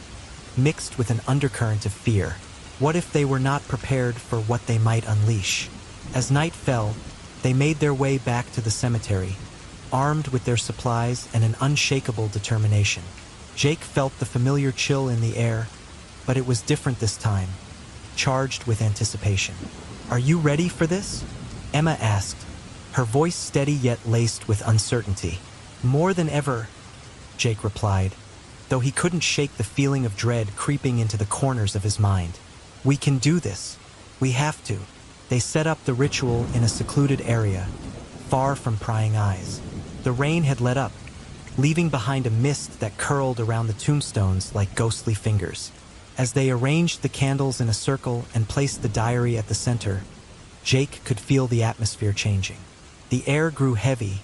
mixed with an undercurrent of fear. What if they were not prepared for what they might unleash? As night fell, they made their way back to the cemetery, armed with their supplies and an unshakable determination. Jake felt the familiar chill in the air, but it was different this time, charged with anticipation. "Are you ready for this?" Emma asked, her voice steady yet laced with uncertainty. "More than ever," Jake replied, though he couldn't shake the feeling of dread creeping into the corners of his mind. "We can do this. We have to." They set up the ritual in a secluded area, far from prying eyes. The rain had let up, leaving behind a mist that curled around the tombstones like ghostly fingers. As they arranged the candles in a circle and placed the diary at the center, Jake could feel the atmosphere changing. The air grew heavy,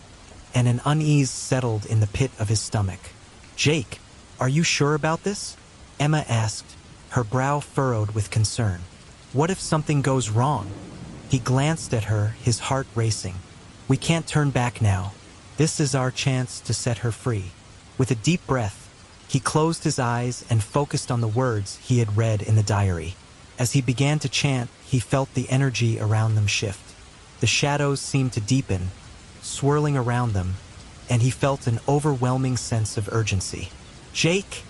and an unease settled in the pit of his stomach. "Jake, are you sure about this?" Emma asked, her brow furrowed with concern. "What if something goes wrong?" He glanced at her, his heart racing. "We can't turn back now. This is our chance to set her free." With a deep breath, he closed his eyes and focused on the words he had read in the diary. As he began to chant, he felt the energy around them shift. The shadows seemed to deepen, swirling around them, and he felt an overwhelming sense of urgency. "Jake!"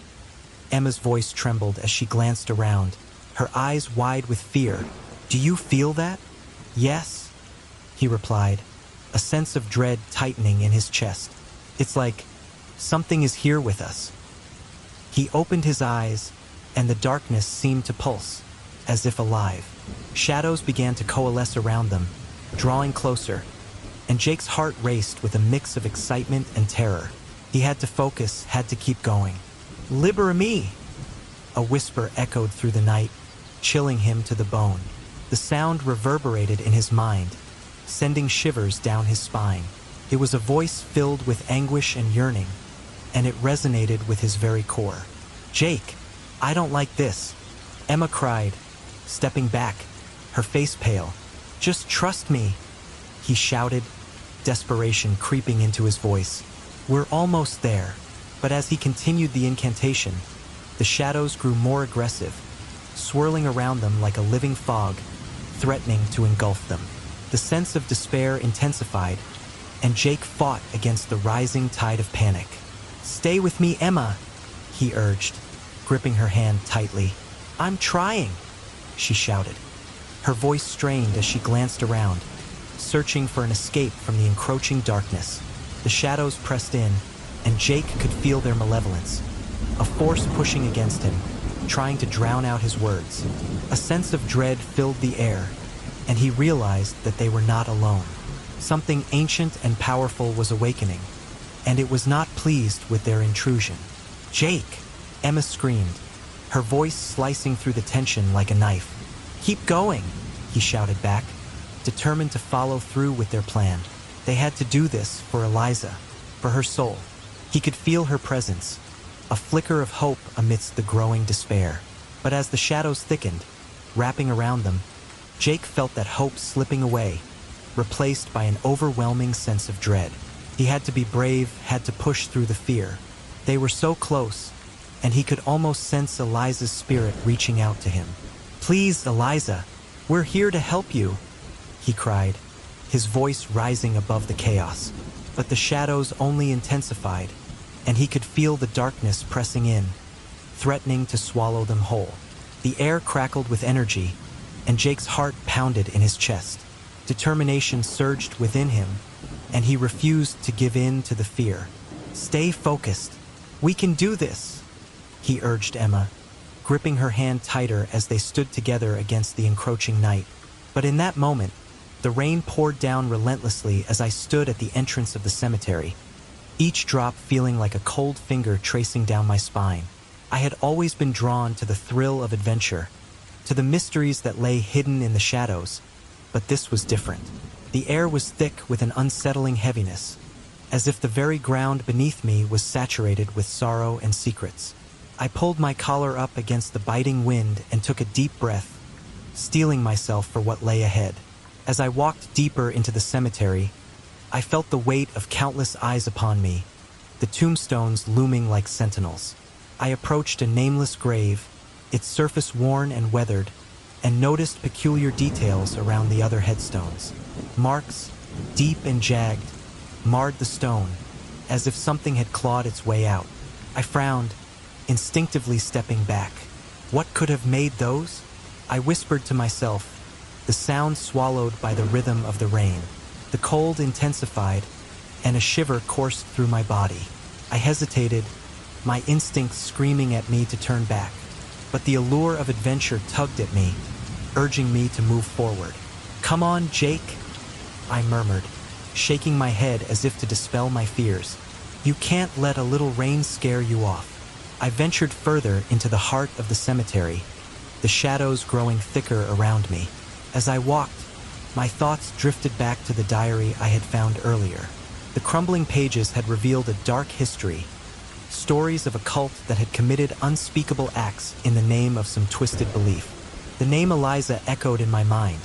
Emma's voice trembled as she glanced around, her eyes wide with fear. "Do you feel that?" "Yes," he replied, a sense of dread tightening in his chest. "It's like something is here with us." He opened his eyes, and the darkness seemed to pulse, as if alive. Shadows began to coalesce around them, drawing closer, and Jake's heart raced with a mix of excitement and terror. He had to focus, had to keep going. "Libera me!" A whisper echoed through the night, chilling him to the bone. The sound reverberated in his mind, sending shivers down his spine. It was a voice filled with anguish and yearning, and it resonated with his very core. "Jake, I don't like this," Emma cried, stepping back, her face pale. "Just trust me," he shouted, desperation creeping into his voice. We're almost there. But as he continued the incantation, the shadows grew more aggressive, swirling around them like a living fog, threatening to engulf them. The sense of despair intensified, and Jake fought against the rising tide of panic. "Stay with me, Emma," he urged, gripping her hand tightly. "I'm trying," she shouted. Her voice strained as she glanced around, searching for an escape from the encroaching darkness. The shadows pressed in, and Jake could feel their malevolence, a force pushing against him, trying to drown out his words. A sense of dread filled the air, and he realized that they were not alone. Something ancient and powerful was awakening, and it was not pleased with their intrusion. "Jake!" Emma screamed, her voice slicing through the tension like a knife. "Keep going," he shouted back, determined to follow through with their plan. They had to do this for Eliza, for her soul. He could feel her presence, a flicker of hope amidst the growing despair. But as the shadows thickened, wrapping around them, Jake felt that hope slipping away, replaced by an overwhelming sense of dread. He had to be brave, had to push through the fear. They were so close, and he could almost sense Eliza's spirit reaching out to him. "Please, Eliza, we're here to help you," he cried, his voice rising above the chaos. But the shadows only intensified, and he could feel the darkness pressing in, threatening to swallow them whole. The air crackled with energy, and Jake's heart pounded in his chest. Determination surged within him, and he refused to give in to the fear. "Stay focused. We can do this," he urged Emma, gripping her hand tighter as they stood together against the encroaching night. But in that moment, the rain poured down relentlessly as I stood at the entrance of the cemetery, each drop feeling like a cold finger tracing down my spine. I had always been drawn to the thrill of adventure, to the mysteries that lay hidden in the shadows, but this was different. The air was thick with an unsettling heaviness, as if the very ground beneath me was saturated with sorrow and secrets. I pulled my collar up against the biting wind and took a deep breath, steeling myself for what lay ahead. As I walked deeper into the cemetery, I felt the weight of countless eyes upon me, the tombstones looming like sentinels. I approached a nameless grave, its surface worn and weathered, and noticed peculiar details around the other headstones. Marks, deep and jagged, marred the stone, as if something had clawed its way out. I frowned, instinctively stepping back. What could have made those? I whispered to myself, the sound swallowed by the rhythm of the rain. The cold intensified, and a shiver coursed through my body. I hesitated, my instincts screaming at me to turn back. But the allure of adventure tugged at me, urging me to move forward. "Come on, Jake," I murmured, shaking my head as if to dispel my fears. "You can't let a little rain scare you off." I ventured further into the heart of the cemetery, the shadows growing thicker around me. As I walked, my thoughts drifted back to the diary I had found earlier. The crumbling pages had revealed a dark history, stories of a cult that had committed unspeakable acts in the name of some twisted belief. The name Eliza echoed in my mind,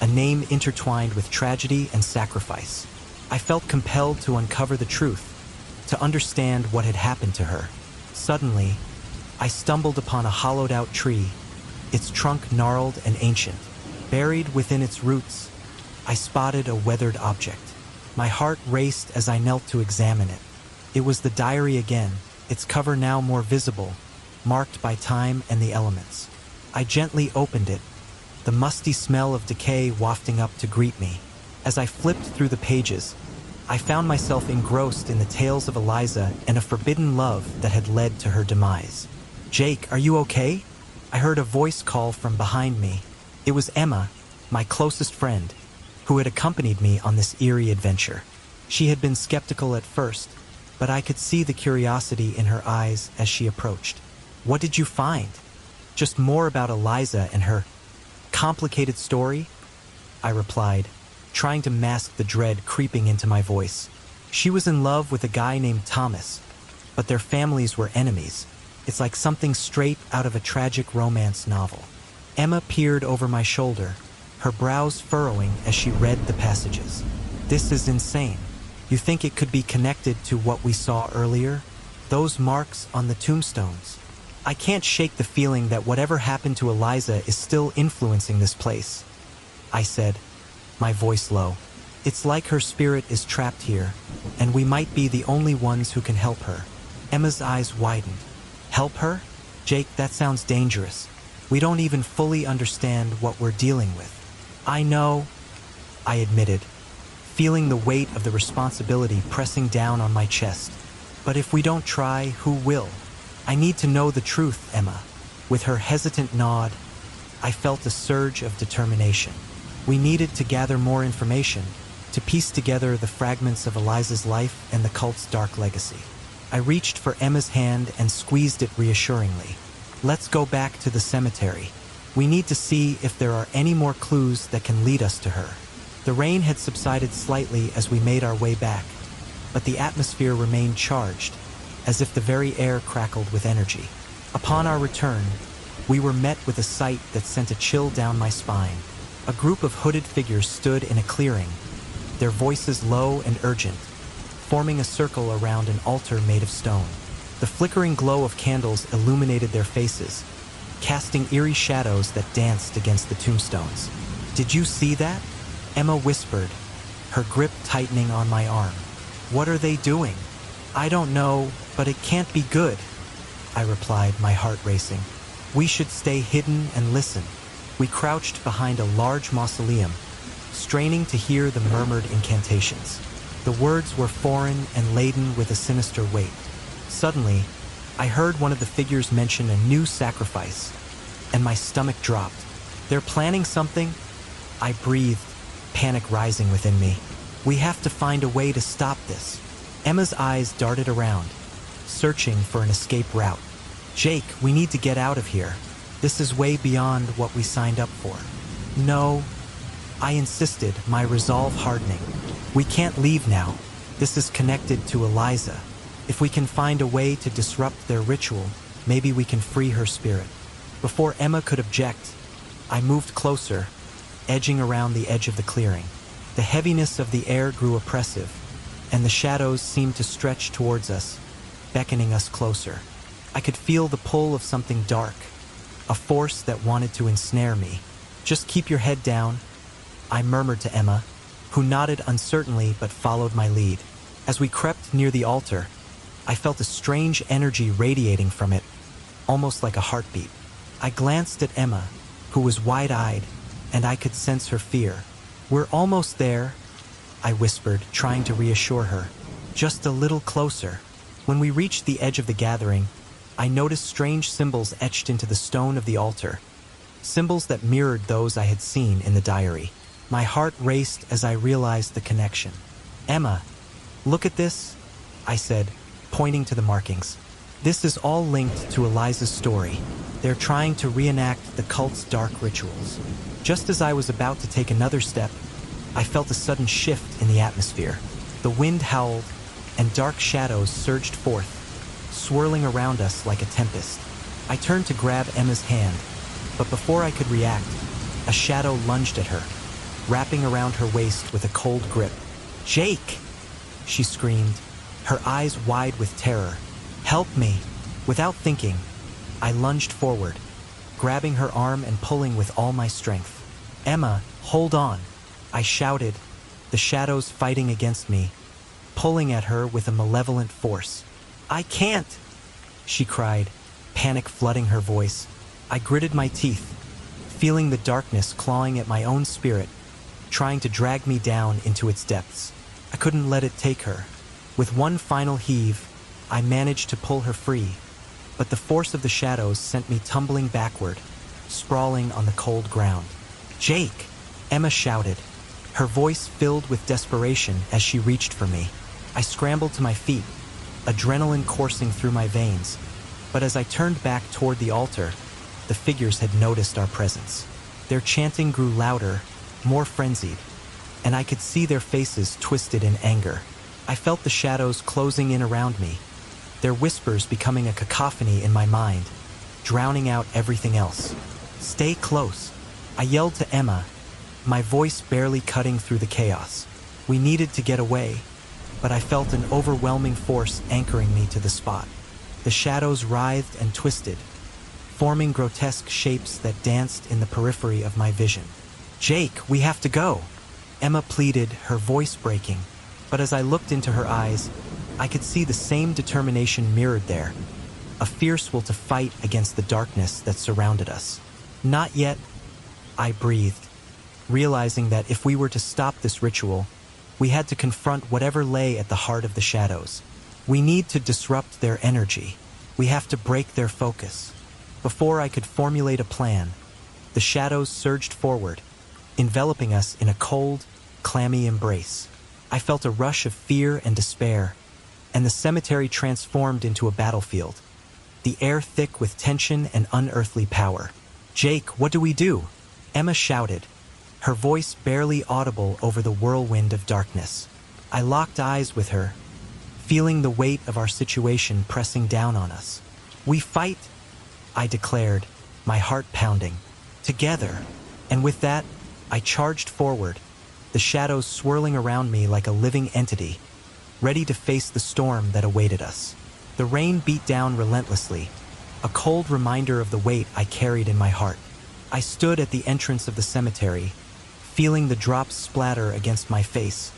a name intertwined with tragedy and sacrifice. I felt compelled to uncover the truth, to understand what had happened to her. Suddenly, I stumbled upon a hollowed-out tree, its trunk gnarled and ancient. Buried within its roots, I spotted a weathered object. My heart raced as I knelt to examine it. It was the diary again, its cover now more visible, marked by time and the elements. I gently opened it, the musty smell of decay wafting up to greet me. As I flipped through the pages, I found myself engrossed in the tales of Eliza and a forbidden love that had led to her demise. "Jake, are you okay?" I heard a voice call from behind me. It was Emma, my closest friend, who had accompanied me on this eerie adventure. She had been skeptical at first, but I could see the curiosity in her eyes as she approached. "What did you find?" "Just more about Eliza and her complicated story," I replied, trying to mask the dread creeping into my voice. "She was in love with a guy named Thomas, but their families were enemies. It's like something straight out of a tragic romance novel." Emma peered over my shoulder, her brows furrowing as she read the passages. "This is insane. You think it could be connected to what we saw earlier? Those marks on the tombstones. I can't shake the feeling that whatever happened to Eliza is still influencing this place, I said, my voice low. It's like her spirit is trapped here, and we might be the only ones who can help her. Emma's eyes widened. Help her? Jake, that sounds dangerous. We don't even fully understand what we're dealing with. I know, I admitted, feeling the weight of the responsibility pressing down on my chest. But if we don't try, who will? I need to know the truth, Emma. With her hesitant nod, I felt a surge of determination. We needed to gather more information, to piece together the fragments of Eliza's life and the cult's dark legacy. I reached for Emma's hand and squeezed it reassuringly. Let's go back to the cemetery. We need to see if there are any more clues that can lead us to her. The rain had subsided slightly as we made our way back, but the atmosphere remained charged, as if the very air crackled with energy. Upon our return, we were met with a sight that sent a chill down my spine. A group of hooded figures stood in a clearing, their voices low and urgent, forming a circle around an altar made of stone. The flickering glow of candles illuminated their faces, casting eerie shadows that danced against the tombstones. Did you see that? Emma whispered, her grip tightening on my arm. What are they doing? I don't know, but it can't be good, I replied, my heart racing. We should stay hidden and listen. We crouched behind a large mausoleum, straining to hear the murmured incantations. The words were foreign and laden with a sinister weight. Suddenly, I heard one of the figures mention a new sacrifice, and my stomach dropped. They're planning something? I breathed, panic rising within me. We have to find a way to stop this. Emma's eyes darted around, searching for an escape route. Jake, we need to get out of here. This is way beyond what we signed up for. No, I insisted, my resolve hardening. We can't leave now. This is connected to Eliza. If we can find a way to disrupt their ritual, maybe we can free her spirit. Before Emma could object, I moved closer, edging around the edge of the clearing. The heaviness of the air grew oppressive, and the shadows seemed to stretch towards us, beckoning us closer. I could feel the pull of something dark, a force that wanted to ensnare me. Just keep your head down, I murmured to Emma, who nodded uncertainly but followed my lead. As we crept near the altar, I felt a strange energy radiating from it, almost like a heartbeat. I glanced at Emma, who was wide-eyed, and I could sense her fear. We're almost there, I whispered, trying to reassure her. Just a little closer. When we reached the edge of the gathering, I noticed strange symbols etched into the stone of the altar, symbols that mirrored those I had seen in the diary. My heart raced as I realized the connection. Emma, look at this, I said, pointing to the markings. This is all linked to Eliza's story. They're trying to reenact the cult's dark rituals. Just as I was about to take another step, I felt a sudden shift in the atmosphere. The wind howled, and dark shadows surged forth, swirling around us like a tempest. I turned to grab Emma's hand, but before I could react, a shadow lunged at her, wrapping around her waist with a cold grip. Jake! She screamed, her eyes wide with terror. Help me! Without thinking, I lunged forward, grabbing her arm and pulling with all my strength. Emma, hold on! I shouted, the shadows fighting against me, pulling at her with a malevolent force. I can't! She cried, panic flooding her voice. I gritted my teeth, feeling the darkness clawing at my own spirit, trying to drag me down into its depths. I couldn't let it take her. With one final heave, I managed to pull her free, but the force of the shadows sent me tumbling backward, sprawling on the cold ground. Jake! Emma shouted, her voice filled with desperation as she reached for me. I scrambled to my feet, adrenaline coursing through my veins, but as I turned back toward the altar, the figures had noticed our presence. Their chanting grew louder, more frenzied, and I could see their faces twisted in anger. I felt the shadows closing in around me, their whispers becoming a cacophony in my mind, drowning out everything else. Stay close, I yelled to Emma, my voice barely cutting through the chaos. We needed to get away, but I felt an overwhelming force anchoring me to the spot. The shadows writhed and twisted, forming grotesque shapes that danced in the periphery of my vision. "Jake, we have to go," Emma pleaded, her voice breaking. But as I looked into her eyes, I could see the same determination mirrored there, a fierce will to fight against the darkness that surrounded us. "Not yet," I breathed, realizing that if we were to stop this ritual, we had to confront whatever lay at the heart of the shadows. We need to disrupt their energy. We have to break their focus. Before I could formulate a plan, the shadows surged forward, enveloping us in a cold, clammy embrace. I felt a rush of fear and despair, and the cemetery transformed into a battlefield, the air thick with tension and unearthly power. "Jake, what do we do?" Emma shouted, her voice barely audible over the whirlwind of darkness. I locked eyes with her, feeling the weight of our situation pressing down on us. "We fight," I declared, my heart pounding. "Together." And with that, I charged forward, the shadows swirling around me like a living entity, ready to face the storm that awaited us. The rain beat down relentlessly, a cold reminder of the weight I carried in my heart. I stood at the entrance of the cemetery, feeling the drops splatter against my face,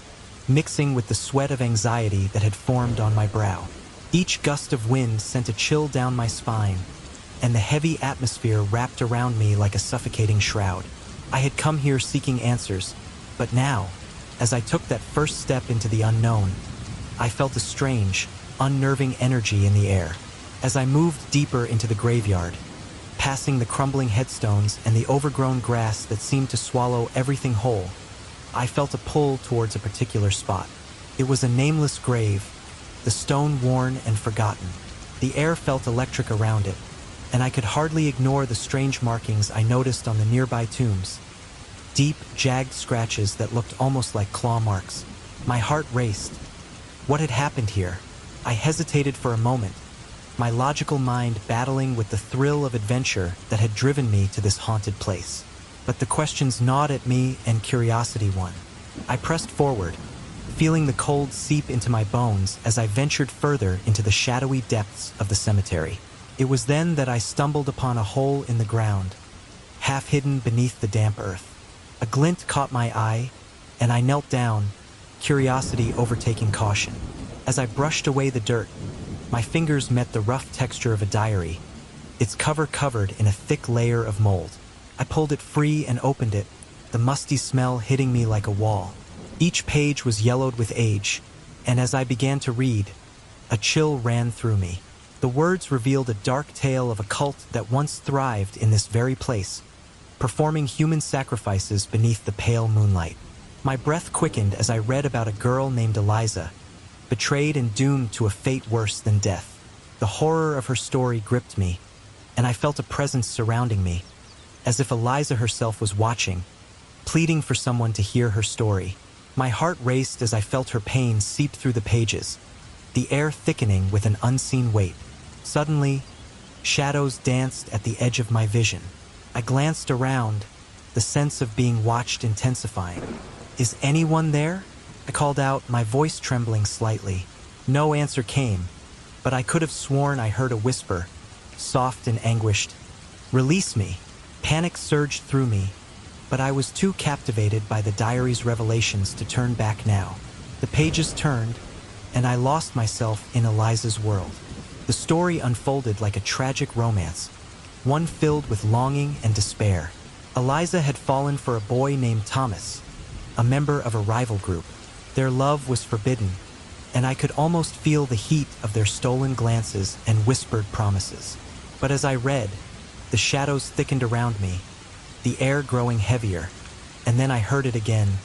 mixing with the sweat of anxiety that had formed on my brow. Each gust of wind sent a chill down my spine, and the heavy atmosphere wrapped around me like a suffocating shroud. I had come here seeking answers, but now, as I took that first step into the unknown, I felt a strange, unnerving energy in the air. As I moved deeper into the graveyard, passing the crumbling headstones and the overgrown grass that seemed to swallow everything whole, I felt a pull towards a particular spot. It was a nameless grave, the stone worn and forgotten. The air felt electric around it, and I could hardly ignore the strange markings I noticed on the nearby tombs. Deep, jagged scratches that looked almost like claw marks. My heart raced. What had happened here? I hesitated for a moment, my logical mind battling with the thrill of adventure that had driven me to this haunted place. But the questions gnawed at me and curiosity won. I pressed forward, feeling the cold seep into my bones as I ventured further into the shadowy depths of the cemetery. It was then that I stumbled upon a hole in the ground, half hidden beneath the damp earth. A glint caught my eye, and I knelt down, curiosity overtaking caution. As I brushed away the dirt, my fingers met the rough texture of a diary, its cover covered in a thick layer of mold. I pulled it free and opened it, the musty smell hitting me like a wall. Each page was yellowed with age, and as I began to read, a chill ran through me. The words revealed a dark tale of a cult that once thrived in this very place, performing human sacrifices beneath the pale moonlight. My breath quickened as I read about a girl named Eliza, betrayed and doomed to a fate worse than death. The horror of her story gripped me, and I felt a presence surrounding me, as if Eliza herself was watching, pleading for someone to hear her story. My heart raced as I felt her pain seep through the pages, the air thickening with an unseen weight. Suddenly, shadows danced at the edge of my vision. I glanced around, the sense of being watched intensifying. "Is anyone there?" I called out, my voice trembling slightly. No answer came, but I could have sworn I heard a whisper, soft and anguished. "Release me." Panic surged through me, but I was too captivated by the diary's revelations to turn back now. The pages turned, and I lost myself in Eliza's world. The story unfolded like a tragic romance, one filled with longing and despair. Eliza had fallen for a boy named Thomas, a member of a rival group. Their love was forbidden, and I could almost feel the heat of their stolen glances and whispered promises. But as I read, the shadows thickened around me, the air growing heavier, and then I heard it again.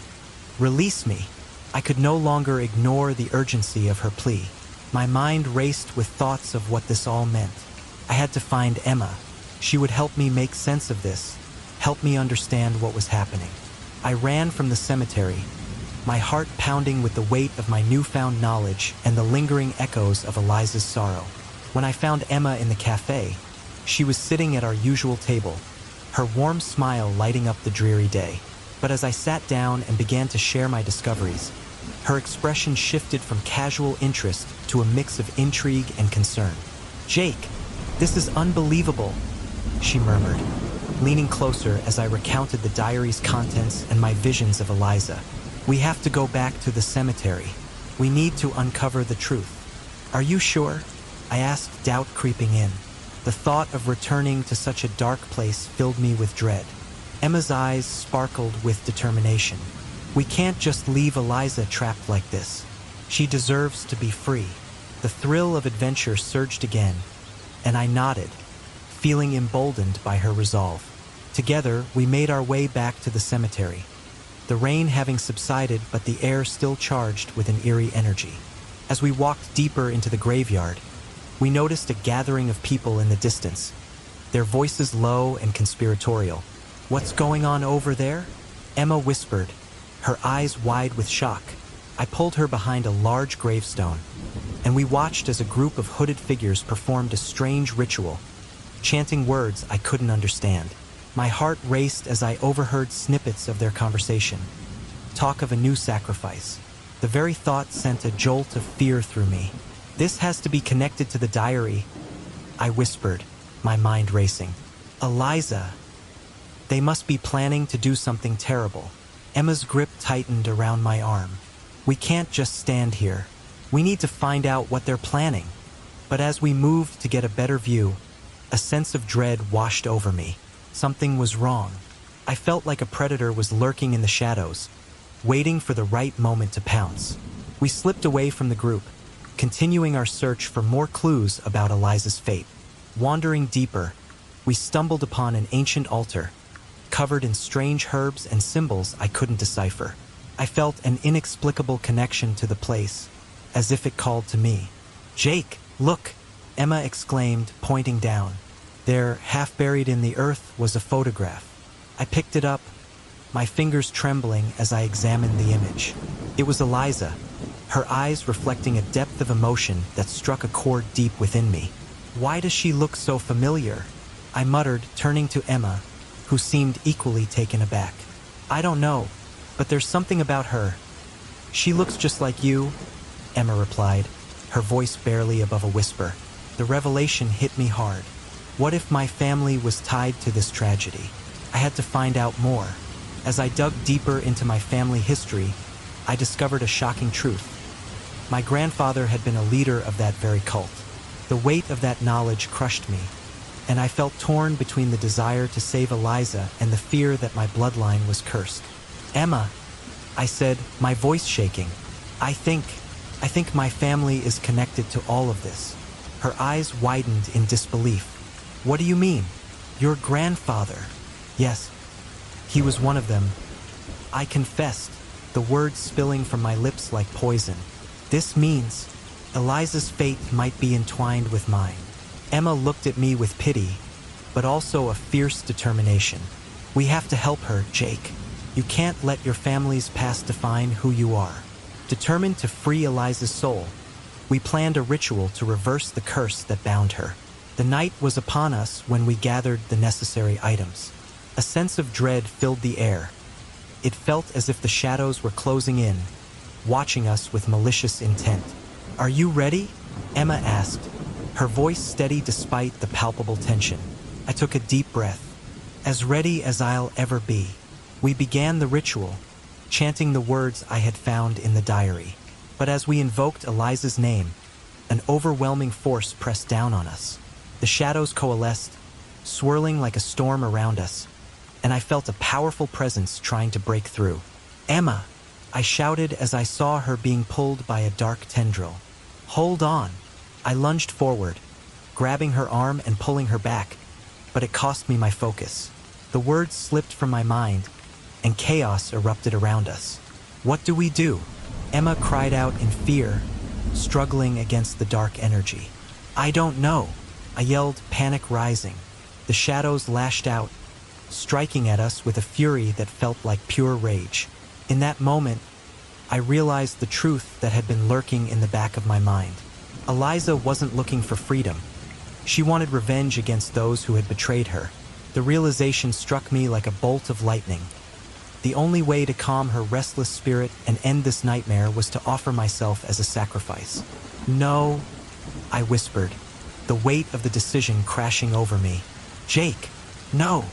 "Release me." I could no longer ignore the urgency of her plea. My mind raced with thoughts of what this all meant. I had to find Emma. She would help me make sense of this, help me understand what was happening. I ran from the cemetery, my heart pounding with the weight of my newfound knowledge and the lingering echoes of Eliza's sorrow. When I found Emma in the cafe, she was sitting at our usual table, her warm smile lighting up the dreary day. But as I sat down and began to share my discoveries, Her expression shifted from casual interest to a mix of intrigue and concern. "Jake, this is unbelievable," she murmured, leaning closer as I recounted the diary's contents and my visions of Eliza. "We have to go back to the cemetery. We need to uncover the truth." "Are you sure?" I asked, doubt creeping in. The thought of returning to such a dark place filled me with dread. Emma's eyes sparkled with determination. "We can't just leave Eliza trapped like this. She deserves to be free." The thrill of adventure surged again, and I nodded, feeling emboldened by her resolve. Together, we made our way back to the cemetery, the rain having subsided but the air still charged with an eerie energy. As we walked deeper into the graveyard, we noticed a gathering of people in the distance, their voices low and conspiratorial. "What's going on over there?" Emma whispered, her eyes wide with shock. I pulled her behind a large gravestone, and we watched as a group of hooded figures performed a strange ritual, chanting words I couldn't understand. My heart raced as I overheard snippets of their conversation. Talk of a new sacrifice. The very thought sent a jolt of fear through me. "This has to be connected to the diary," I whispered, my mind racing. "Eliza. They must be planning to do something terrible." Emma's grip tightened around my arm. "We can't just stand here. We need to find out what they're planning." But as we moved to get a better view, a sense of dread washed over me. Something was wrong. I felt like a predator was lurking in the shadows, waiting for the right moment to pounce. We slipped away from the group, continuing our search for more clues about Eliza's fate. Wandering deeper, we stumbled upon an ancient altar, covered in strange herbs and symbols I couldn't decipher. I felt an inexplicable connection to the place, as if it called to me. "Jake, look!" Emma exclaimed, pointing down. There, half buried in the earth, was a photograph. I picked it up, my fingers trembling as I examined the image. It was Eliza, her eyes reflecting a depth of emotion that struck a chord deep within me. "Why does she look so familiar?" I muttered, turning to Emma, who seemed equally taken aback. "I don't know, but there's something about her. She looks just like you," Emma replied, her voice barely above a whisper. The revelation hit me hard. What if my family was tied to this tragedy? I had to find out more. As I dug deeper into my family history, I discovered a shocking truth. My grandfather had been a leader of that very cult. The weight of that knowledge crushed me, and I felt torn between the desire to save Eliza and the fear that my bloodline was cursed. "Emma," I said, my voice shaking, I think my family is connected to all of this." Her eyes widened in disbelief. "What do you mean? Your grandfather?" "Yes, he was one of them." I confessed, the words spilling from my lips like poison. "This means Eliza's fate might be entwined with mine." Emma looked at me with pity, but also a fierce determination. "We have to help her, Jake. You can't let your family's past define who you are." Determined to free Eliza's soul, we planned a ritual to reverse the curse that bound her. The night was upon us when we gathered the necessary items. A sense of dread filled the air. It felt as if the shadows were closing in, watching us with malicious intent. "Are you ready?" Emma asked, her voice steady despite the palpable tension. I took a deep breath. "As ready as I'll ever be." We began the ritual, chanting the words I had found in the diary. But as we invoked Eliza's name, an overwhelming force pressed down on us. The shadows coalesced, swirling like a storm around us, and I felt a powerful presence trying to break through. "Emma!" I shouted as I saw her being pulled by a dark tendril. "Hold on!" I lunged forward, grabbing her arm and pulling her back, but it cost me my focus. The words slipped from my mind, and chaos erupted around us. "What do we do?" Emma cried out in fear, struggling against the dark energy. "I don't know," I yelled, panic rising. The shadows lashed out, striking at us with a fury that felt like pure rage. In that moment, I realized the truth that had been lurking in the back of my mind. Eliza wasn't looking for freedom. She wanted revenge against those who had betrayed her. The realization struck me like a bolt of lightning, The only way to calm her restless spirit and end this nightmare was to offer myself as a sacrifice. No, I whispered, the weight of the decision crashing over me. Jake, no!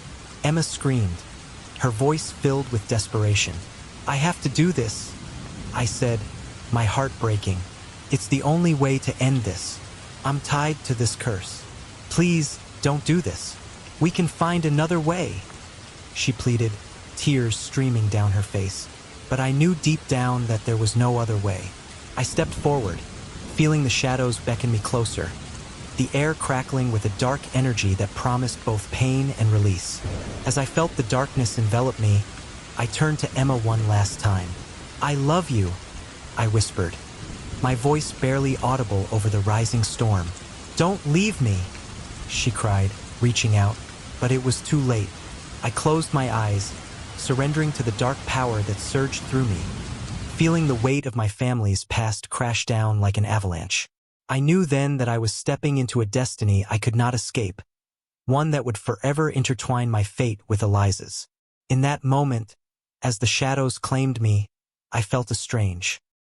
Emma screamed, her voice filled with desperation. I have to do this, I said, my heart breaking. It's the only way to end this. I'm tied to this curse. Please, don't do this. We can find another way, she pleaded, tears streaming down her face. But I knew deep down that there was no other way. I stepped forward, feeling the shadows beckon me closer, the air crackling with a dark energy that promised both pain and release. As I felt the darkness envelop me, I turned to Emma one last time. I love you, I whispered, my voice barely audible over the rising storm. Don't leave me, she cried, reaching out, but it was too late. I closed my eyes, surrendering to the dark power that surged through me, feeling the weight of my family's past crash down like an avalanche. I knew then that I was stepping into a destiny I could not escape, one that would forever intertwine my fate with Eliza's. In that moment, as the shadows claimed me, I felt a strange,